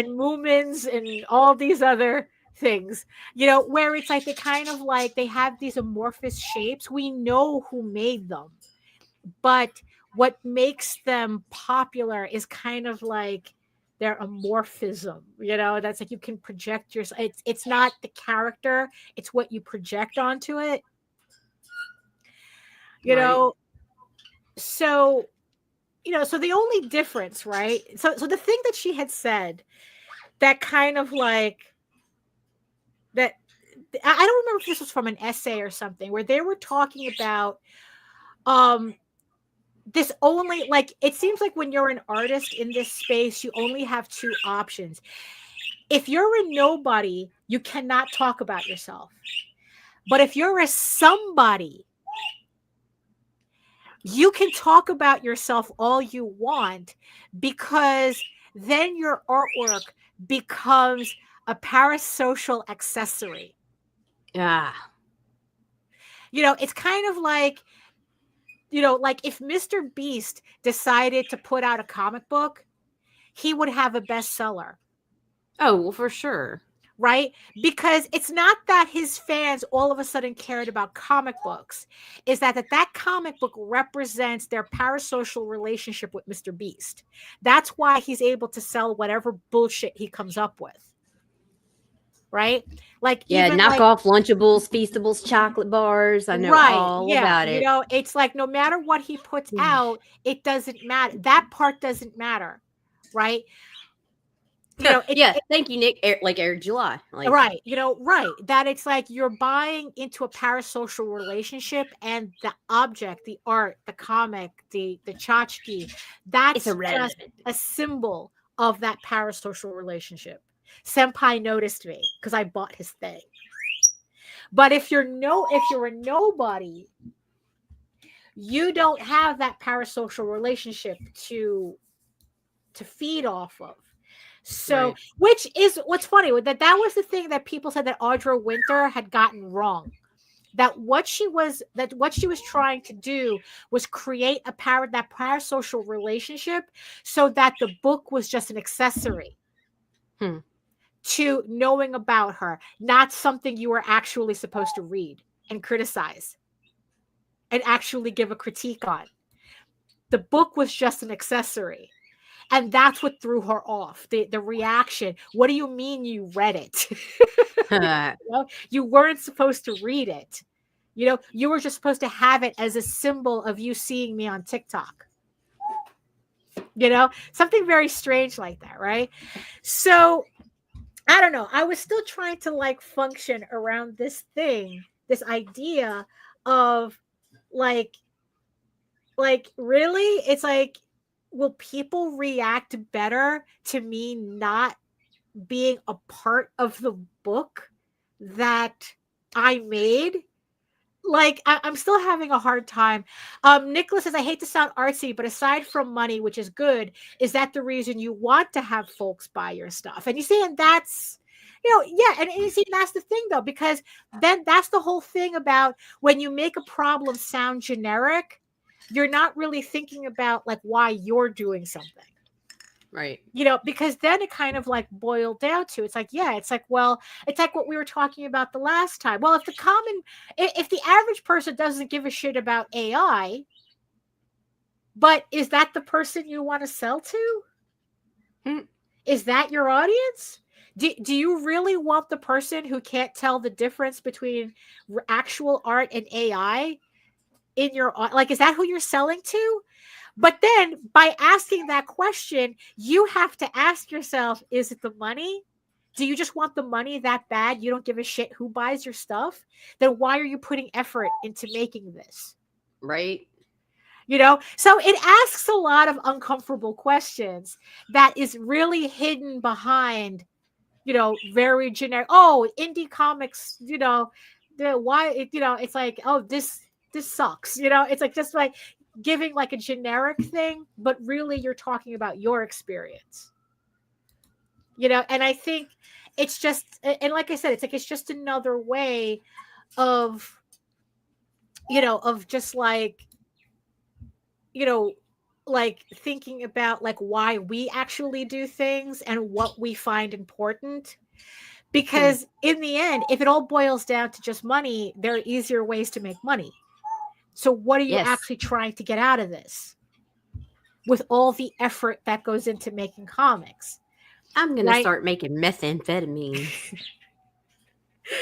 S2: Moomins and all these other things, where it's like they kind of like they have these amorphous shapes. We know who made them, but what makes them popular is kind of like their amorphism, that's like you can project yourself. It's not the character, it's what you project onto it. So so the only difference, right? So the thing that she had said that kind of like that, I don't remember if this was from an essay or something, where they were talking about this only, like, it seems like when you're an artist in this space, you only have two options. If you're a nobody, you cannot talk about yourself. But if you're a somebody, you can talk about yourself all you want, because then your artwork becomes a parasocial accessory.
S1: Yeah.
S2: It's kind of like, like if Mr. Beast decided to put out a comic book, he would have a bestseller.
S1: Oh, well, for sure.
S2: Right? Because it's not that his fans all of a sudden cared about comic books. Is that comic book represents their parasocial relationship with Mr. Beast. That's why he's able to sell whatever bullshit he comes up with. Right? Like,
S1: knock off Lunchables, Feastables, chocolate bars. I know all about it.
S2: It's like no matter what he puts out, it doesn't matter. That part doesn't matter. Right?
S1: Thank you, Nick. Like Air July. Like,
S2: right. Right. That it's like you're buying into a parasocial relationship, and the object, the art, the comic, the tchotchke, that's just a symbol of that parasocial relationship. Senpai noticed me because I bought his thing. But if you're a nobody, you don't have that parasocial relationship to feed off of. So, which is what's funny, that was the thing that people said that Audra Winter had gotten wrong. That what she was trying to do was create that parasocial relationship, so that the book was just an accessory to knowing about her, not something you were actually supposed to read and criticize and actually give a critique on. The book was just an accessory. And that's what threw her off. The reaction. What do you mean you read it? You weren't supposed to read it. You were just supposed to have it as a symbol of you seeing me on TikTok. Something very strange like that, right? So I don't know. I was still trying to like function around this thing, this idea of like really, it's like, will people react better to me not being a part of the book that I made? Like, I'm still having a hard time. Nicholas says, I hate to sound artsy, but aside from money, which is good, is that the reason you want to have folks buy your stuff? And you see, and that's, and you see, that's the thing though, because then that's the whole thing about when you make a problem sound generic, you're not really thinking about like why you're doing something.
S1: Right.
S2: Because then it kind of like boiled down to, it's like, it's like what we were talking about the last time. Well, if the average person doesn't give a shit about AI, but is that the person you want to sell to? Is that your audience? Do you really want the person who can't tell the difference between actual art and AI in your, like, is that who you're selling to? But then by asking that question, you have to ask yourself, is it the money? Do you just want the money that bad? You don't give a shit who buys your stuff? Then why are you putting effort into making this?
S1: Right.
S2: So it asks a lot of uncomfortable questions that is really hidden behind, very generic. Oh, indie comics, it's like, oh, this sucks. It's like just like giving like a generic thing, but really you're talking about your experience. And I think it's just, and like I said, it's just another way of, of just like, like thinking about like why we actually do things and what we find important. Because in the end, if it all boils down to just money, there are easier ways to make money. So what are you actually trying to get out of this with all the effort that goes into making comics?
S1: I'm going to start making methamphetamine.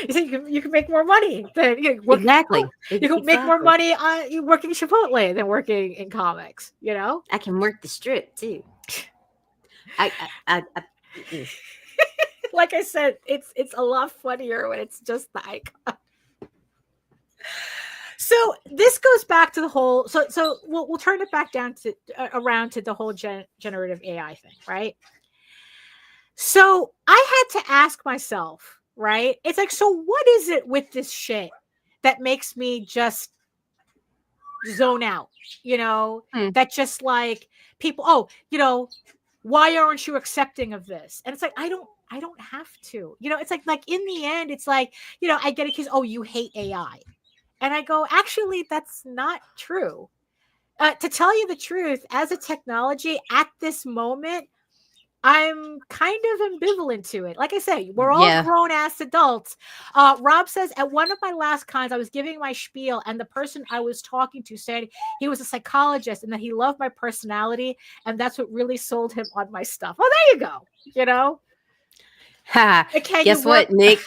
S2: You think you can make more money than
S1: exactly.
S2: You can make more money working Chipotle than working in comics.
S1: I can work the strip too. I
S2: like I said, it's a lot funnier when it's just the icon. So this goes back to the whole. So we'll turn it back down to around to the whole generative AI thing, right? So I had to ask myself. Right? It's like, so what is it with this shit that makes me just zone out? That just like people, why aren't you accepting of this? And it's like, I don't have to. It's like in the end, it's like, I get accused, oh, you hate AI. And I go, actually, that's not true. To tell you the truth, as a technology at this moment, I'm kind of ambivalent to it. Like I say, we're all grown-ass adults. Rob says, at one of my last cons, I was giving my spiel, and the person I was talking to said he was a psychologist and that he loved my personality, and that's what really sold him on my stuff. Oh, there you go.
S1: Guess what, Nick?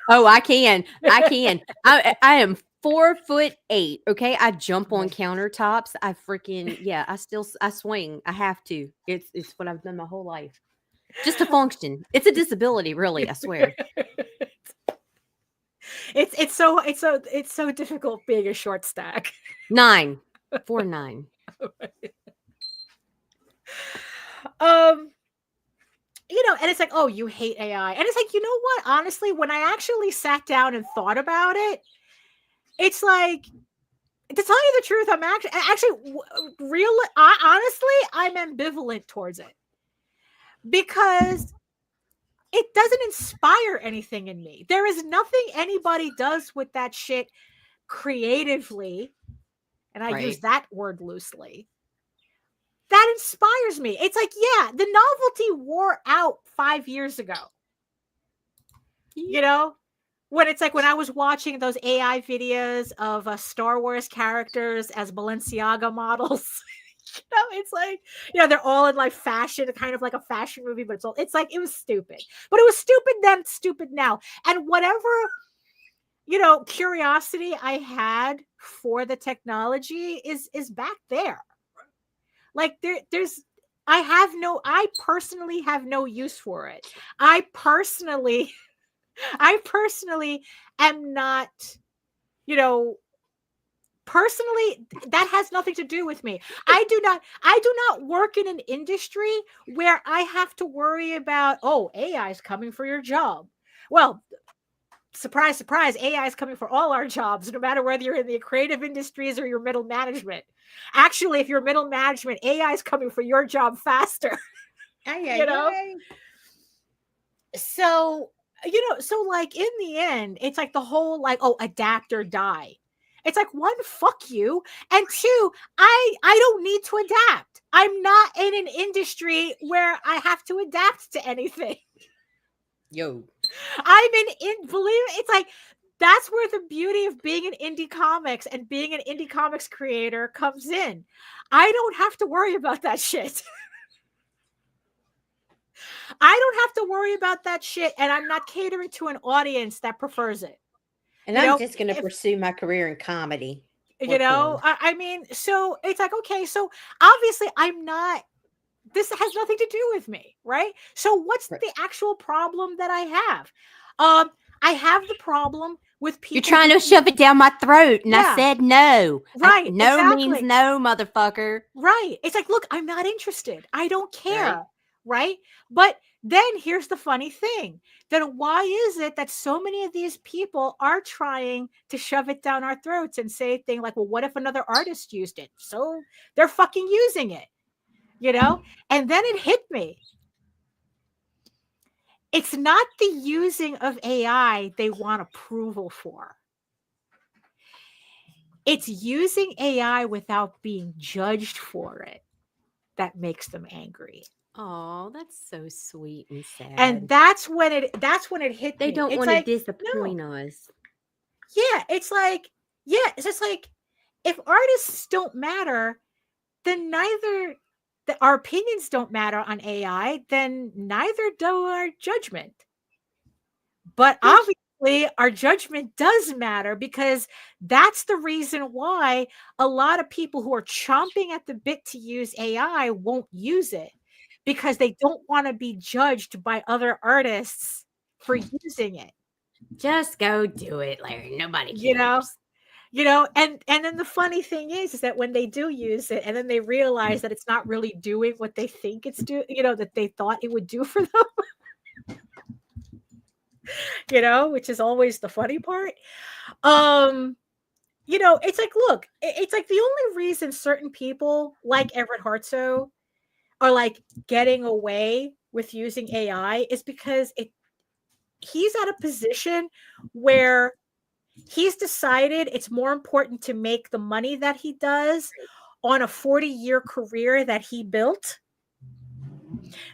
S1: Oh, I can. I am 4'8". Okay, I jump on countertops. I swing. I have to. It's what I've done my whole life. Just to function. It's a disability, really. I swear.
S2: It's so difficult being a short stack.
S1: 9. 4'9".
S2: And it's like, oh, you hate AI, and it's like, you know what? Honestly, when I actually sat down and thought about it, it's like, to tell you the truth, I'm honestly, I'm ambivalent towards it. Because it doesn't inspire anything in me. There is nothing anybody does with that shit creatively, and I use that word loosely, that inspires me. It's like, yeah, the novelty wore out 5 years ago. When it's like when I was watching those AI videos of Star Wars characters as Balenciaga models. It's like, they're all in like fashion, kind of like a fashion movie, but it's like, it was stupid. But it was stupid then, stupid now. And whatever, curiosity I had for the technology is back there. Like I personally have no use for it. I personally am not, personally, that has nothing to do with me. I do not work in an industry where I have to worry about, oh, AI is coming for your job. Well, surprise, surprise, AI is coming for all our jobs, no matter whether you're in the creative industries or your middle management. Actually, if you're middle management, AI is coming for your job faster. So, so like in the end, it's like the whole like, oh, adapt or die. It's like, one, fuck you. And two, I don't need to adapt. I'm not in an industry where I have to adapt to anything.
S1: Yo.
S2: Believe it, it's like, that's where the beauty of being an indie comics and being an indie comics creator comes in. I don't have to worry about that shit. I don't have to worry about that shit, and I'm not catering to an audience that prefers it.
S1: And I'm just going to pursue my career in comedy.
S2: You know, I mean, so it's like, okay, so obviously this has nothing to do with me, right? So what's the actual problem that I have? I have the problem with people.
S1: You're trying to shove it down my throat, and I said no.
S2: Right?
S1: No means no, motherfucker.
S2: Right? It's like, look, I'm not interested. I don't care. Right? But then here's the funny thing. Then why is it that so many of these people are trying to shove it down our throats and say things like, well, what if another artist used it? So they're fucking using it, you know? And then it hit me. It's not the using of AI they want approval for. It's using AI without being judged for it that makes them angry.
S1: Oh, that's so sweet and sad.
S2: And that's when it hit me.
S1: They don't want to disappoint us.
S2: Yeah, it's just like if artists don't matter, then our opinions don't matter on AI, then neither do our judgment. But obviously our judgment does matter, because that's the reason why a lot of people who are chomping at the bit to use AI won't use it. Because they don't want to be judged by other artists for using it.
S1: Just go do it, Larry. Nobody cares.
S2: You know, and then the funny thing is that when they do use it, and then they realize that it's not really doing what they think it's doing, you know, that they thought it would do for them. You know, which is always the funny part. You know, it's like, look, it's like the only reason certain people like Everett Hartsoe are like getting away with using AI is because he's at a position where he's decided it's more important to make the money that he does on a 40-year career that he built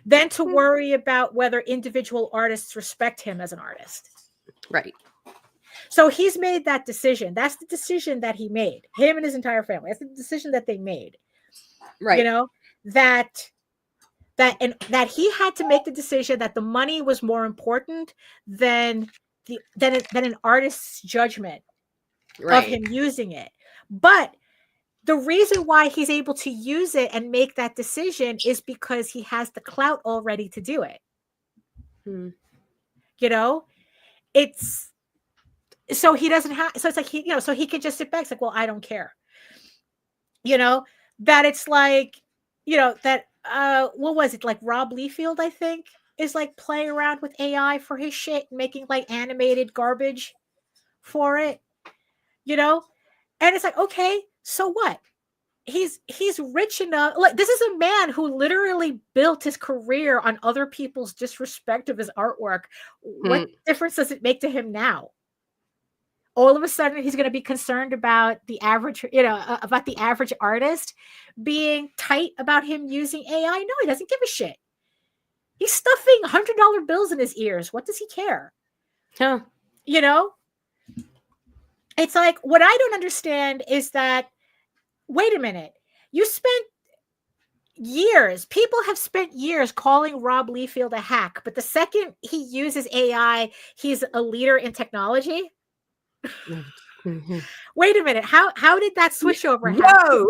S2: than to worry about whether individual artists respect him as an artist.
S1: Right.
S2: So he's made that decision. That's the decision that he made. Him and his entire family. That's the decision that they made.
S1: Right.
S2: You know, that he had to make the decision that the money was more important than an artist's judgment of him using it. But the reason why he's able to use it and make that decision is because he has the clout already to do it. You know, it's so he doesn't have, so it's like he, you know, so he can just sit back. It's like, well, I don't care. You know, that it's like, you know, that what was it, like Rob Liefeld, I think, is like playing around with AI for his shit, making like animated garbage for it, you know? And it's like, okay, so what? He's rich enough. Like, this is a man who literally built his career on other people's disrespect of his artwork. What difference does it make to him now? All of a sudden, he's going to be concerned about the average, you know, about the average artist being tight about him using AI. No, he doesn't give a shit. He's stuffing $100 bills in his ears. What does he care?
S1: Huh.
S2: You know? It's like, what I don't understand is that, wait a minute, you spent years, people have spent years calling Rob Liefeld a hack, but the second he uses AI, he's a leader in technology. Wait a minute, how did that switch over happen?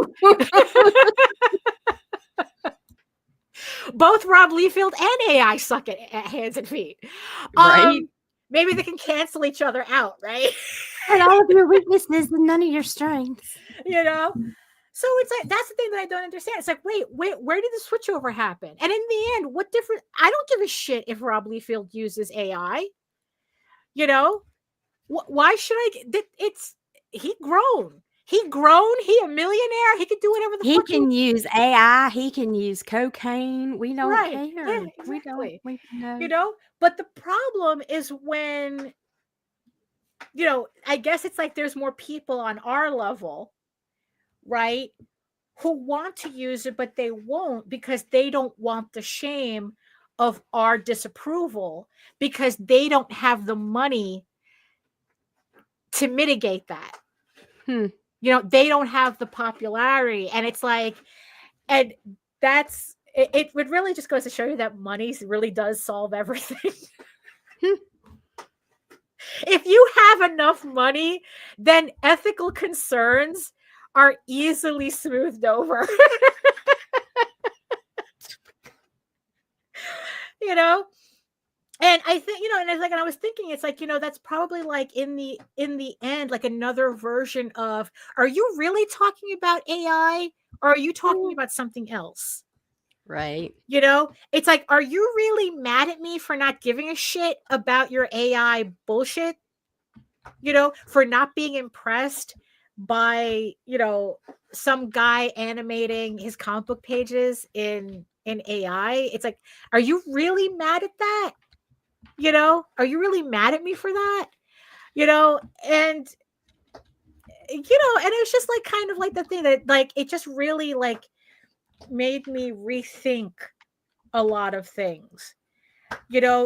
S2: Both Rob Liefeld and AI suck at hands and feet.
S1: Right.
S2: Maybe they can cancel each other out, right?
S1: And all of your weaknesses and none of your strengths.
S2: You know? So it's like, that's the thing that I don't understand. It's like, wait, where did the switchover happen? And in the end, what different? I don't give a shit if Rob Liefeld uses AI. You know? Why should I? He grown. He a millionaire. He can do whatever the fuck
S1: he can use AI. He can use cocaine. We don't care.
S2: Yeah, exactly.
S1: We know.
S2: You know, but the problem is when, you know, I guess it's like there's more people on our level, right, who want to use it, but they won't because they don't want the shame of our disapproval because they don't have the money to mitigate that. You know, they don't have the popularity, and it's like, and that's it would really just goes to show you that money really does solve everything. If you have enough money, then ethical concerns are easily smoothed over. You know? And I think, and it's like, and I was thinking, it's like, that's probably like in the end, like another version of, are you really talking about AI or are you talking about something else?
S1: Right.
S2: It's like, are you really mad at me for not giving a shit about your AI bullshit? For not being impressed by, some guy animating his comic book pages in AI? It's like, are you really mad at that? Are you really mad at me for that? And it was just like kind of like the thing that like it just really like made me rethink a lot of things.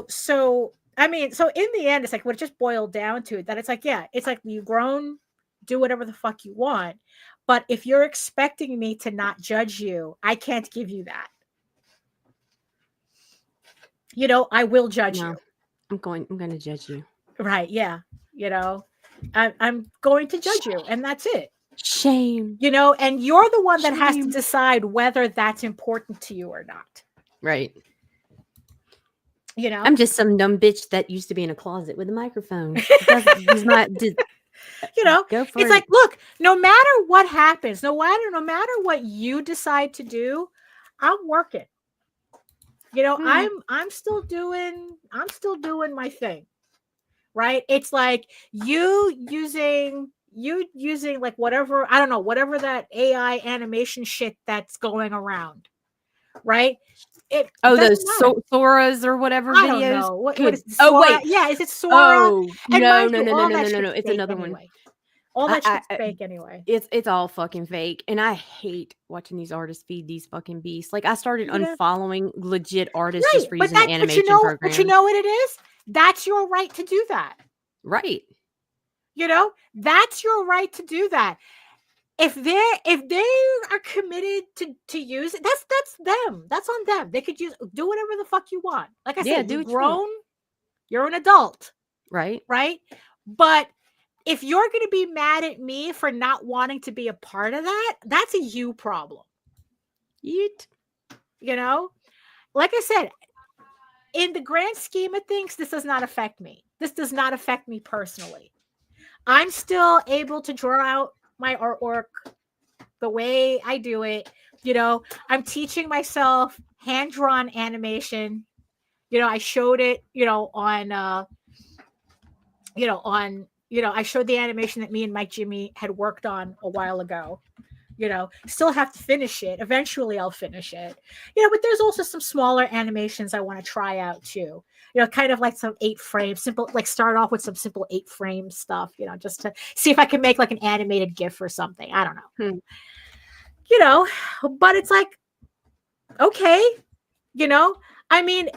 S2: So I mean, so in the end, it's like what it just boiled down to that it's like, yeah, it's like you've grown, do whatever the fuck you want. But if you're expecting me to not judge you, I can't give you that. I will judge you.
S1: I'm going to judge you.
S2: Right. Yeah. I'm going to judge you, and that's it.
S1: Shame.
S2: And you're the one that has to decide whether that's important to you or not.
S1: Right. I'm just some dumb bitch that used to be in a closet with a microphone. Does not go for
S2: it's
S1: it.
S2: Like, look, no matter what happens, no matter what you decide to do, I'm working. I'm still doing my thing. Right? It's like you using like whatever, I don't know, whatever that AI animation shit that's going around. Right?
S1: Those Sora's or whatever videos.
S2: I don't know. What is it? Wait. Yeah, is it Sora?
S1: Oh,
S2: and
S1: no.
S2: It's
S1: another
S2: anyway.
S1: one.
S2: All that shit's fake anyway.
S1: It's all fucking fake. And I hate watching these artists feed these fucking beasts. Like I started unfollowing legit artists just for using the animation program.
S2: But you know what it is? That's your right to do that.
S1: Right.
S2: That's your right to do that. If they are committed to use it, that's them. That's on them. They could do whatever the fuck you want. Like I said, you're grown, you're an adult.
S1: Right.
S2: Right? But if you're going to be mad at me for not wanting to be a part of that, that's a you problem.
S1: Yeet.
S2: Like I said, in the grand scheme of things, this does not affect me. This does not affect me personally. I'm still able to draw out my artwork the way I do it. I'm teaching myself hand-drawn animation. I showed it, I showed the animation that me and Mike Jimmy had worked on a while ago. Still have to finish it. Eventually I'll finish it. But there's also some smaller animations I want to try out too. Kind of like some 8-frame, simple, like start off with some simple 8-frame stuff, just to see if I can make like an animated GIF or something. I don't know. But it's like, okay, I mean,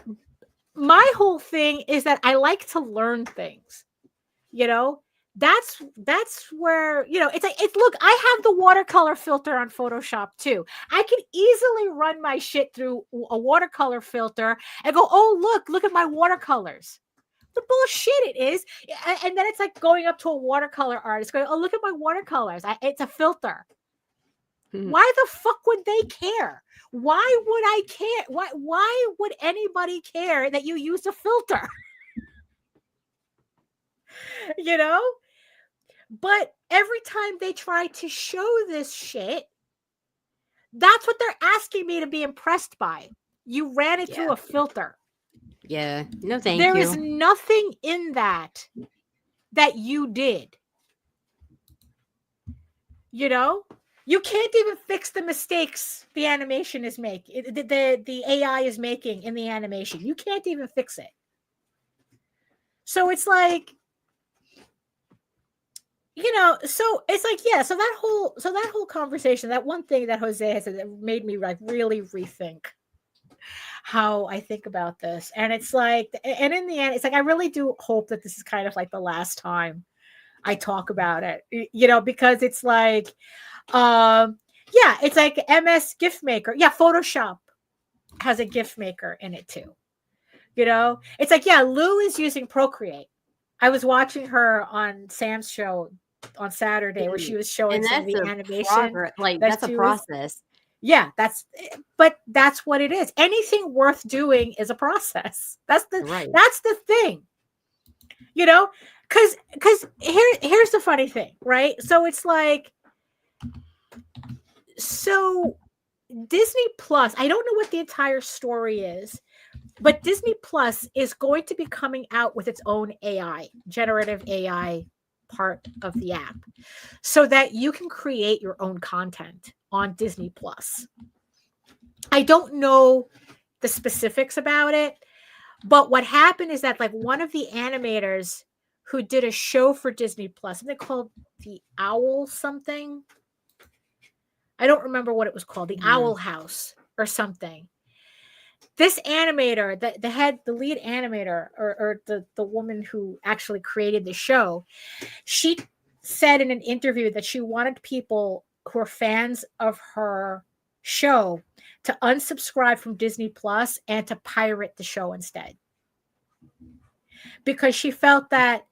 S2: my whole thing is that I like to learn things, that's where, it's like, look, I have the watercolor filter on Photoshop too. I can easily run my shit through a watercolor filter and go, oh, look at my watercolors. The bullshit it is. And then it's like going up to a watercolor artist going, oh, look at my watercolors. It's a filter. Mm-hmm. Why the fuck would they care? Why would I care? Why would anybody care that you use a filter? But every time they try to show this shit, that's what they're asking me to be impressed by. You ran it through a filter.
S1: Yeah. No, thank you.
S2: There is nothing in that you did. You can't even fix the mistakes the animation is making. The AI is making in the animation. You can't even fix it. So it's like, so it's like, yeah, so that whole conversation, that one thing that Jose has said that made me like really rethink how I think about this. And it's like, and in the end, it's like, I really do hope that this is kind of like the last time I talk about it, because it's like, it's like MS GIF Maker. Yeah. Photoshop has a GIF Maker in it too. It's like, yeah, Lou is using Procreate. I was watching her on Sam's show on Saturday where she was showing
S1: And
S2: some of
S1: that's
S2: the
S1: a
S2: animation.
S1: that's a process.
S2: Yeah, but that's what it is. Anything worth doing is a process. That's the thing. You know, because here's the funny thing, right? So it's like, so Disney Plus, I don't know what the entire story is, but Disney Plus is going to be coming out with its own AI, generative AI part of the app, so that you can create your own content on Disney Plus. I don't know the specifics about it, but what happened is that, like, one of the animators who did a show for Disney Plus, something called the Owl something. I don't remember what it was called, the Owl House or something. This animator, the lead animator, or the woman who actually created the show, she said in an interview that she wanted people who are fans of her show to unsubscribe from Disney Plus and to pirate the show instead. Because she felt that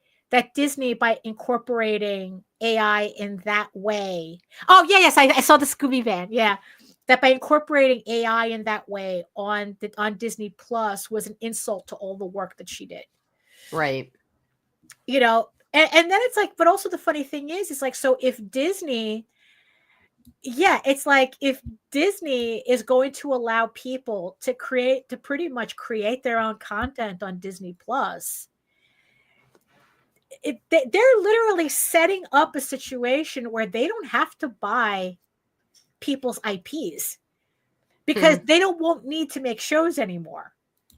S2: Disney, by incorporating AI in that way. Oh, yeah, yes, I saw the Scooby Van. Yeah. That by incorporating AI in that way on Disney Plus was an insult to all the work that she did.
S1: Right.
S2: You know, and then it's like, but also the funny thing is, it's like, so if Disney, it's like, if Disney is going to allow people to pretty much create their own content on Disney Plus, they're literally setting up a situation where they don't have to buy people's IPs because they won't need to make shows anymore.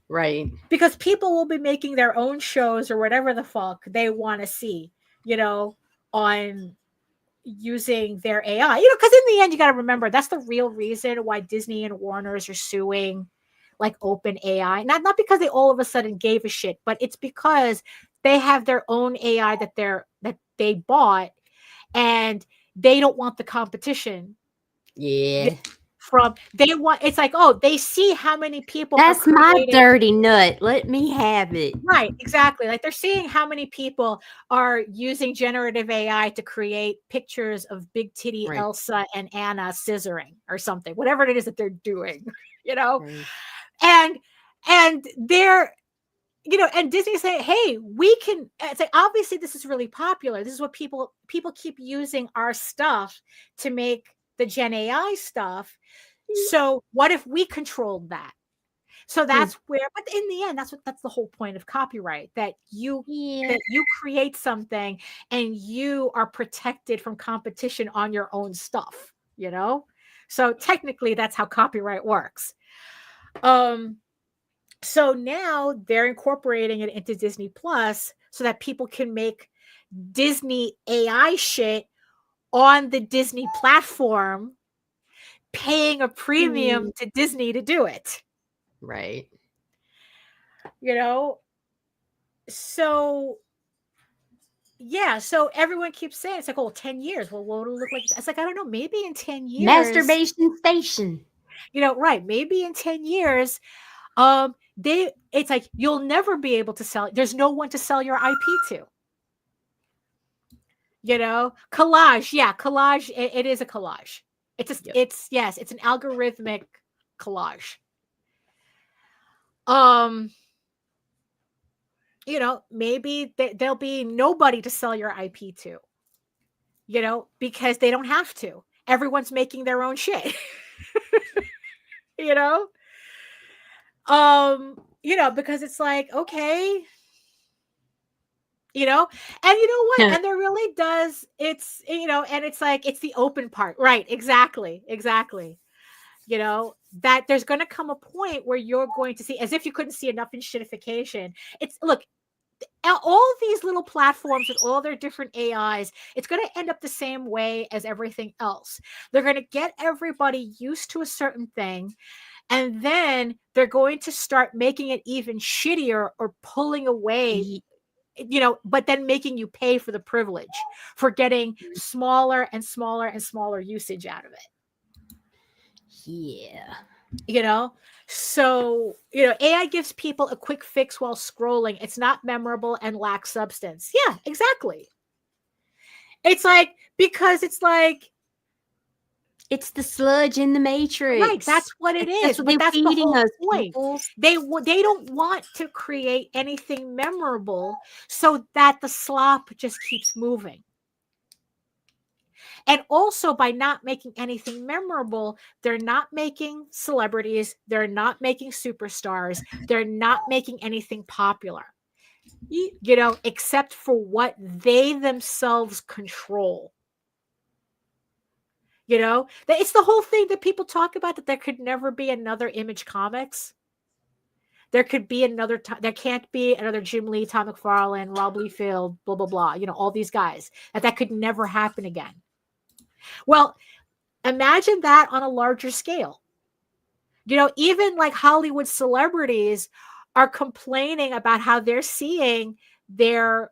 S1: Right.
S2: Because people will be making their own shows or whatever the fuck they want to see, you know, on using their AI. You know, because in the end, you got to remember, that's the real reason why Disney and Warner's are suing, like, OpenAI. Not because they all of a sudden gave a shit, but it's because they have their own AI that they bought, and they don't want the competition.
S1: Yeah.
S2: It's like, oh, they see how many people.
S1: That's my dirty nut. Let me have it.
S2: Right, exactly. Like, they're seeing how many people are using generative AI to create pictures of big titty Elsa and Anna scissoring or something, whatever it is that they're doing, you know, and they're, you know, and Disney saying, hey, we can. It's like, obviously this is really popular. This is what people keep using our stuff to make the Gen AI stuff. So what if we controlled that? So that's where, but in the end, that's the whole point of copyright, that you create something and you are protected from competition on your own stuff, you know? So technically that's how copyright works. So now they're incorporating it into Disney Plus so that people can make Disney AI shit on the Disney platform, paying a premium to Disney to do it.
S1: Right.
S2: You know? So, yeah. So everyone keeps saying, it's like, oh, 10 years. Well, what will it look like? It's like, I don't know. Maybe in 10 years.
S1: Masturbation station.
S2: You know, right. Maybe in 10 years, it's like, you'll never be able to sell it. There's no one to sell your IP to. You know? Collage. Yeah. Collage. It is a collage. It's an algorithmic collage. You know, maybe there'll be nobody to sell your IP to, you know, because they don't have to. Everyone's making their own shit. You know? You know, because it's like, okay, you know, and you know what? And there really does, it's, you know, and it's like, it's the open part. Right. Exactly. You know, that there's going to come a point where you're going to see, as if you couldn't see enough in shitification. It's, look, all these little platforms with all their different AIs, it's going to end up the same way as everything else. They're going to get everybody used to a certain thing, and then they're going to start making it even shittier or pulling away, you know, but then making you pay for the privilege for getting smaller and smaller and smaller usage out of it.
S1: Yeah.
S2: You know, so, you know, AI gives people a quick fix while scrolling. It's not memorable and lacks substance. Yeah, exactly. It's like, because it's like,
S1: it's the sludge in the matrix.
S2: Right, that's what it is.
S1: That's what
S2: But
S1: they're
S2: that's the
S1: feeding
S2: whole
S1: us,
S2: point.
S1: people.
S2: They don't want to create anything memorable so that the slop just keeps moving. And also, by not making anything memorable, they're not making celebrities, they're not making superstars, they're not making anything popular, you know, except for what they themselves control. You know, it's the whole thing that people talk about, that there could never be another Image Comics. There could be another, there can't be another Jim Lee, Tom McFarlane, Rob Liefeld, blah, blah, blah. You know, all these guys, that could never happen again. Well, imagine that on a larger scale. You know, even like Hollywood celebrities are complaining about how they're seeing their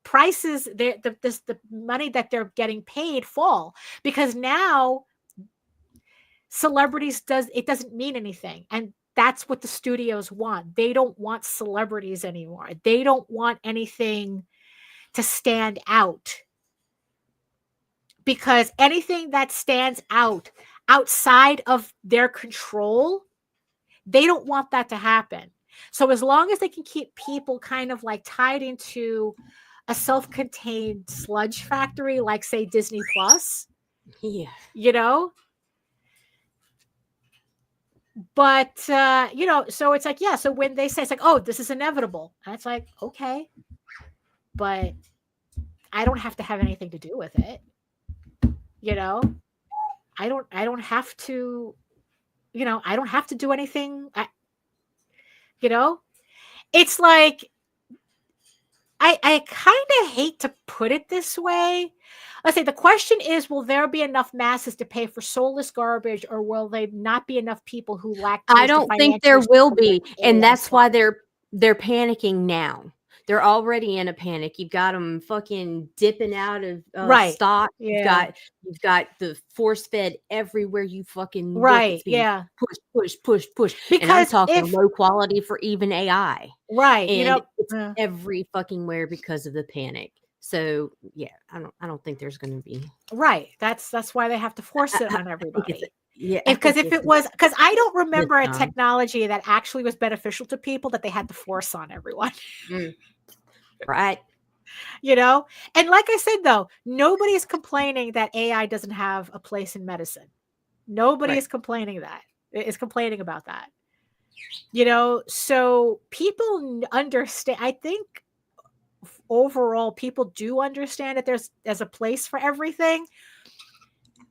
S2: prices, the money that they're getting paid fall, because now celebrities doesn't mean anything. And that's what the studios want. They don't want celebrities anymore. They don't want anything to stand out, because anything that stands out outside of their control, they don't want that to happen. So as long as they can keep people kind of like tied into a self-contained sludge factory, like say Disney Plus,
S1: Yeah,
S2: you know. But you know, so it's like, yeah, so when they say, it's like, oh, this is inevitable, and it's like, okay, but I don't have to have anything to do with it. You know, I don't have to, you know, I don't have to do anything. You know, it's like, I kind of hate to put it this way. Let's say the question is, will there be enough masses to pay for soulless garbage, or will there not be enough people who lack?
S1: I don't think there will be, and that's why they're panicking now. They're already in a panic. You've got them fucking dipping out of stock.
S2: Yeah.
S1: You've got the force fed everywhere you fucking look.
S2: Right.
S1: It's being
S2: Yeah.
S1: push.
S2: Because
S1: and I'm talking low quality for even AI.
S2: Right.
S1: And
S2: you know,
S1: it's every fucking where because of the panic. So yeah, I don't think there's going to be.
S2: Right. That's why they have to force it on everybody.
S1: Yeah,
S2: because if it was, because I don't remember a technology that actually was beneficial to people that they had to force on everyone.
S1: Right.
S2: You know, and like I said, though, nobody is complaining that AI doesn't have a place in medicine. Nobody is complaining about that. You know, so people understand. I think overall people do understand that there's a place for everything,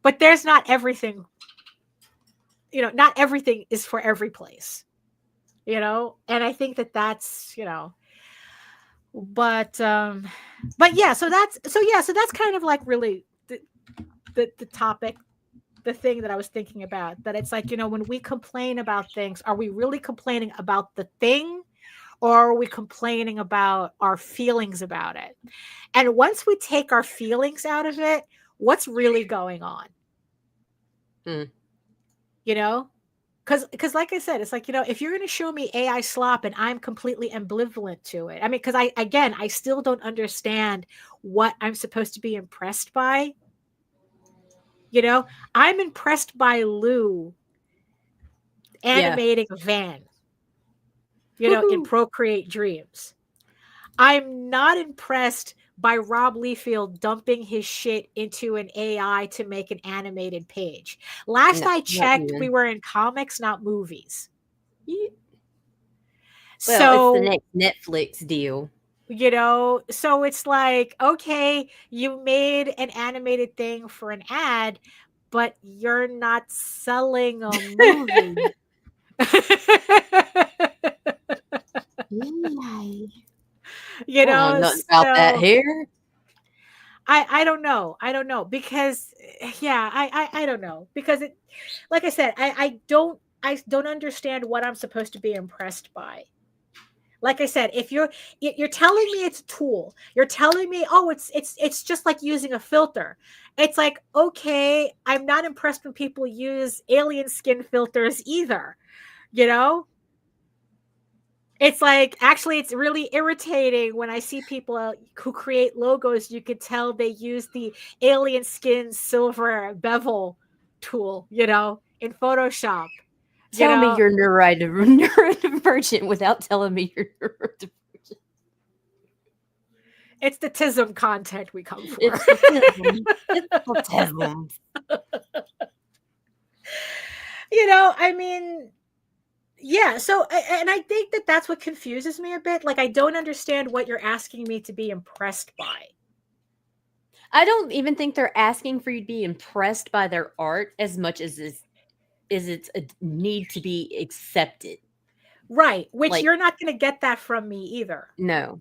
S2: but there's not everything. You know, not everything is for every place. You know, and I think that's, you know. But yeah, so that's kind of like really the topic, the thing that I was thinking about, that it's like, you know, when we complain about things, are we really complaining about the thing, or are we complaining about our feelings about it? And once we take our feelings out of it, what's really going on? You know? Because like I said, it's like, you know, if you're going to show me AI slop and I'm completely ambivalent to it, I mean, because I still don't understand what I'm supposed to be impressed by. You know, I'm impressed by Lou animating a van, you know, in Procreate Dreams. I'm not impressed by Rob Liefeld dumping his shit into an AI to make an animated page. Last I checked, we were in comics, not movies.
S1: Well, it's the next Netflix deal.
S2: You know, so it's like, okay, you made an animated thing for an ad, but you're not selling a movie. You know,
S1: nothing about that here.
S2: I don't know. Because I don't know, because it, like I said, I don't understand what I'm supposed to be impressed by. Like I said, if you're telling me it's a tool, you're telling me, oh, it's just like using a filter. It's like, okay, I'm not impressed when people use alien skin filters either, you know? It's like, actually, it's really irritating when I see people who create logos. You could tell they use the alien skin silver bevel tool, in Photoshop.
S1: Tell me you're neurodivergent without telling me you're neurodivergent.
S2: It's the TISM content we come for.
S1: It's the TISM.
S2: I mean, yeah. So, and I think that's what confuses me a bit. Like, I don't understand what you're asking me to be impressed by.
S1: I don't even think they're asking for you to be impressed by their art as much as it's a need to be accepted.
S2: Right. Which you're not going to get that from me either.
S1: No.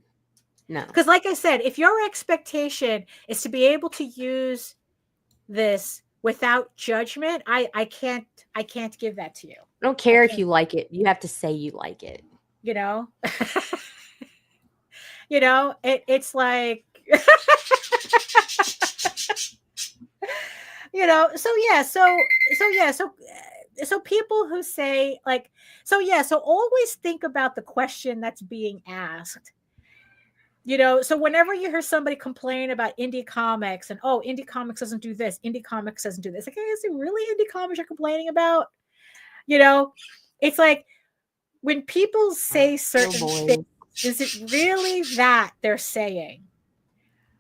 S2: Because like I said, if your expectation is to be able to use this without judgment, I can't give that to you.
S1: I don't care if you like it. You have to say you like it.
S2: It's like so people who say so always think about the question that's being asked. So whenever you hear somebody complain about indie comics and indie comics doesn't do this, indie comics doesn't do this, like, is it really indie comics you're complaining about? It's like when people say certain things, is it really that they're saying?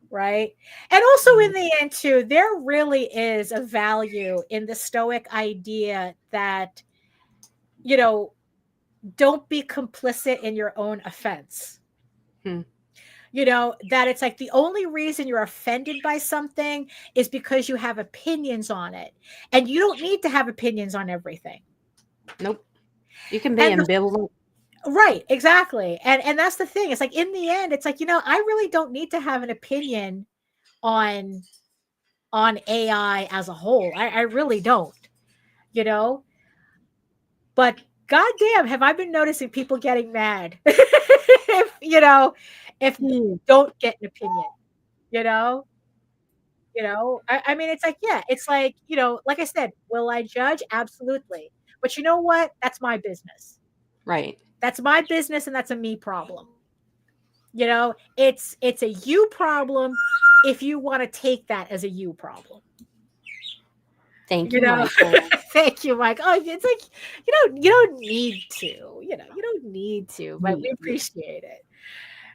S2: Right. And also in the end too, there really is a value in the Stoic idea that, don't be complicit in your own offense. That it's like the only reason you're offended by something is because you have opinions on it. And you don't need to have opinions on everything.
S1: Nope. You can be ambivalent.
S2: Right, exactly. And that's the thing. It's like, in the end, it's like, I really don't need to have an opinion on AI as a whole. I really don't, but goddamn, have I been noticing people getting mad if you don't get an opinion, I mean, it's like, yeah, it's like, like I said, will I judge? Absolutely. But you know what? That's my business.
S1: Right.
S2: That's my business, and that's a me problem. It's a you problem if you want to take that as a you problem.
S1: Thank you, Michael.
S2: Thank you, Mike. Oh, it's like you don't need to. You don't need to, but we appreciate it.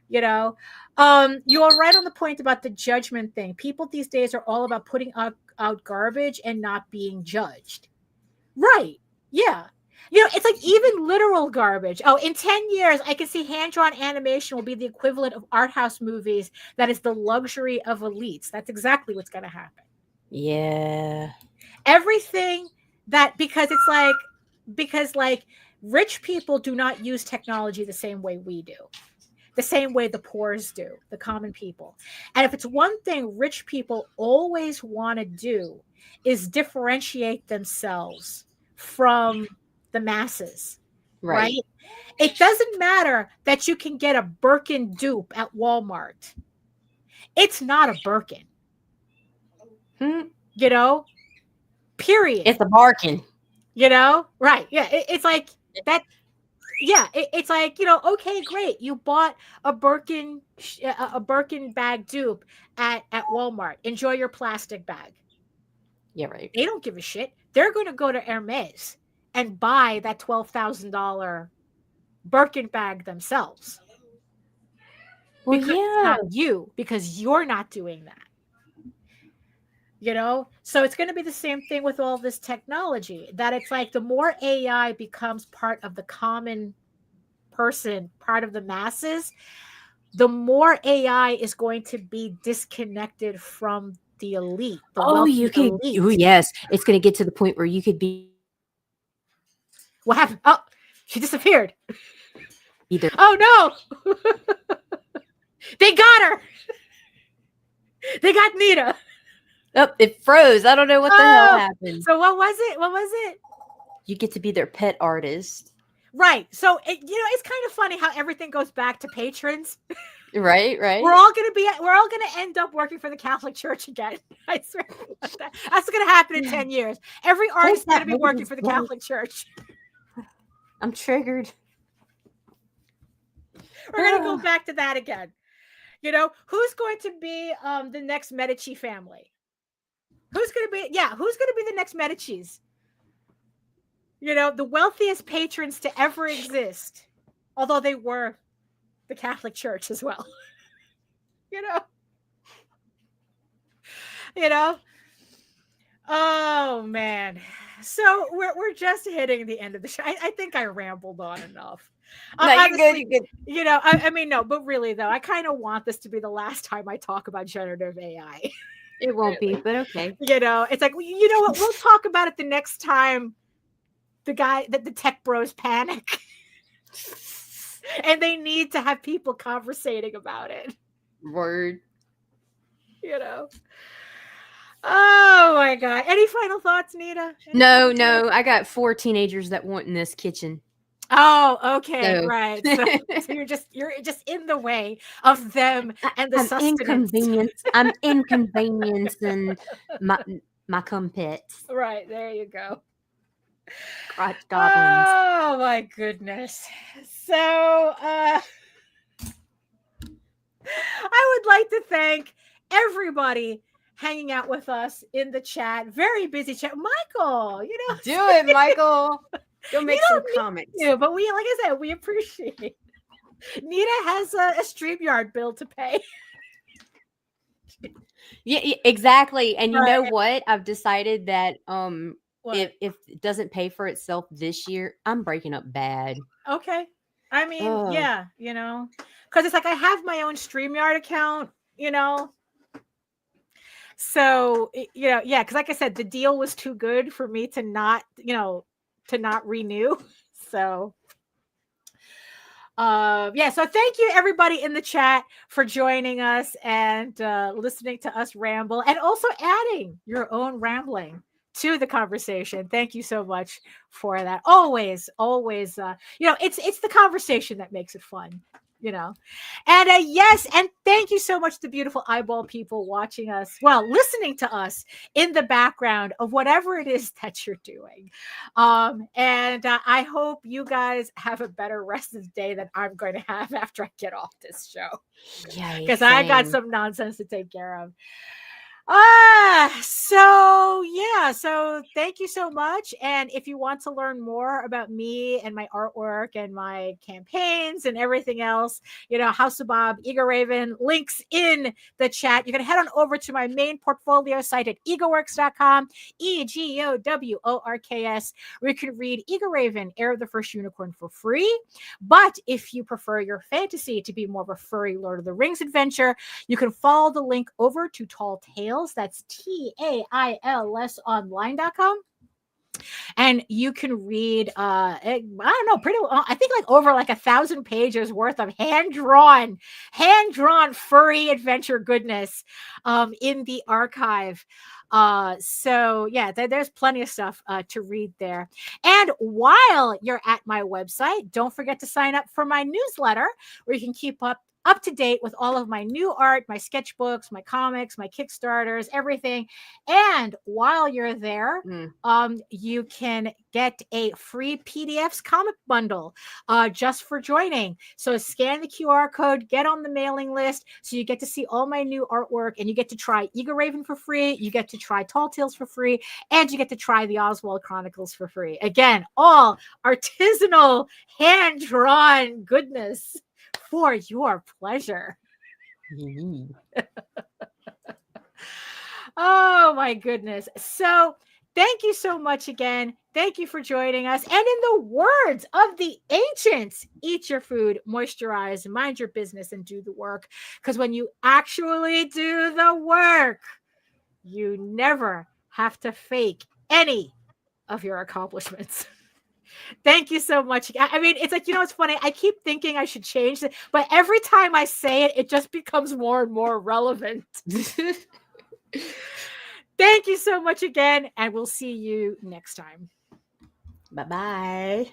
S2: You are right on the point about the judgment thing. People these days are all about putting out garbage and not being judged. Right. Yeah. It's like even literal garbage. Oh, in 10 years, I can see hand-drawn animation will be the equivalent of art house movies. That is the luxury of elites. That's exactly what's going to happen.
S1: Yeah.
S2: Everything because rich people do not use technology the same way we do. The same way the poors do, the common people. And if it's one thing rich people always want to do is differentiate themselves from the masses, right? It doesn't matter that you can get a Birkin dupe at Walmart. It's not a Birkin. Period.
S1: It's a barkin.
S2: Right. Yeah. It's like that. Yeah. It's like, okay, great. You bought a Birkin bag dupe at Walmart. Enjoy your plastic bag.
S1: Yeah, right.
S2: They don't give a shit. They're going to go to Hermes and buy that $12,000 Birkin bag themselves.
S1: Well,
S2: because it's not you, because you're not doing that. So it's going to be the same thing with all this technology, that it's like the more AI becomes part of the common person, part of the masses, the more AI is going to be disconnected from the elite.
S1: Yes. It's going to get to the point where you could be.
S2: What happened? Oh, she disappeared.
S1: Either.
S2: Oh, no. They got her. They got Nita.
S1: Oh, it froze. I don't know what the hell happened.
S2: So what was it?
S1: You get to be their pet artist.
S2: Right. So, it's kind of funny how everything goes back to patrons.
S1: Right.
S2: We're all going to end up working for the Catholic Church again. I swear. That's going to happen in 10 years. Every artist is going to be working for the Catholic Church.
S1: I'm triggered.
S2: We're going to go back to that again. You know, who's going to be the next Medici family? Who's going to be the next Medicis? You know, the wealthiest patrons to ever exist. Although they were the Catholic Church as well. You know. Oh man. So we're just hitting the end of the show. I think I rambled on enough.
S1: No,
S2: honestly,
S1: you're good.
S2: You know, I mean, no, but really though, I kind of want this to be the last time I talk about generative AI.
S1: It won't be, but okay.
S2: You know, it's like, you know what? We'll talk about it the next time the tech bros panic. And they need to have people conversating about it.
S1: Word.
S2: You know. Oh my God. Any final thoughts, Nita?
S1: No. I got 4 teenagers that want in this kitchen.
S2: Oh, okay,
S1: So.
S2: right. So you're just in the way of them and the sustenance.
S1: I'm inconveniencing my compets.
S2: Right, there you go.
S1: Crotch goblins.
S2: Oh my goodness. So I would like to thank everybody hanging out with us in the chat. Very busy chat. Michael, you know.
S1: Do it, Michael. Go make some comments.
S2: But like I said, we appreciate it. Nita has a StreamYard bill to pay.
S1: Yeah, exactly. And you know what? I've decided that if it doesn't pay for itself this year, I'm breaking up bad.
S2: Okay. I mean, yeah, you know, because it's like I have my own StreamYard account, you know. So, you know, yeah, because like I said, the deal was too good for me to not, you know, to not renew. So, yeah, so thank you everybody in the chat for joining us and listening to us ramble and also adding your own rambling to the conversation. Thank you so much for that. Always, you know, it's the conversation that makes it fun, you know. And yes, and thank you so much to beautiful eyeball people watching us, well, listening to us in the background of whatever it is that you're doing. And I hope you guys have a better rest of the day than I'm going to have after I get off this show. Because I got some nonsense to take care of. So yeah, so thank you so much. And if you want to learn more about me and my artwork and my campaigns and everything else, you know, House of Bob, Ego Raven, links in the chat. You can head on over to my main portfolio site at egoworks.com, EGOWORKS, where you can read Ego Raven, Heir of the First Unicorn for free. But if you prefer your fantasy to be more of a furry Lord of the Rings adventure, you can follow the link over to Tall Tales. That's TAILS online.com. And you can read, I don't know, I think like over like 1,000 pages worth of hand-drawn furry adventure goodness in the archive. So yeah, there's plenty of stuff to read there. And while you're at my website, don't forget to sign up for my newsletter where you can keep up to date with all of my new art, my sketchbooks, my comics, my Kickstarters, everything. And while you're there, you can get a free PDFs comic bundle just for joining. So scan the QR code, get on the mailing list, so you get to see all my new artwork, and you get to try Ego Raven for free, you get to try Tall Tales for free, and you get to try the Oswald Chronicles for free. Again, all artisanal, hand-drawn goodness for your pleasure. Oh my goodness. So thank you so much again. Thank you for joining us. And in the words of the ancients, eat your food, moisturize, mind your business, and do the work. Because when you actually do the work, you never have to fake any of your accomplishments. Thank you so much. I mean, it's like, you know, it's funny. I keep thinking I should change it, but every time I say it, it just becomes more and more relevant. Thank you so much again, and we'll see you next time.
S1: Bye-bye.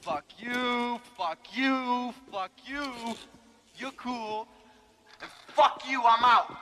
S5: Fuck you, fuck you, fuck you. You're cool. And fuck you, I'm out.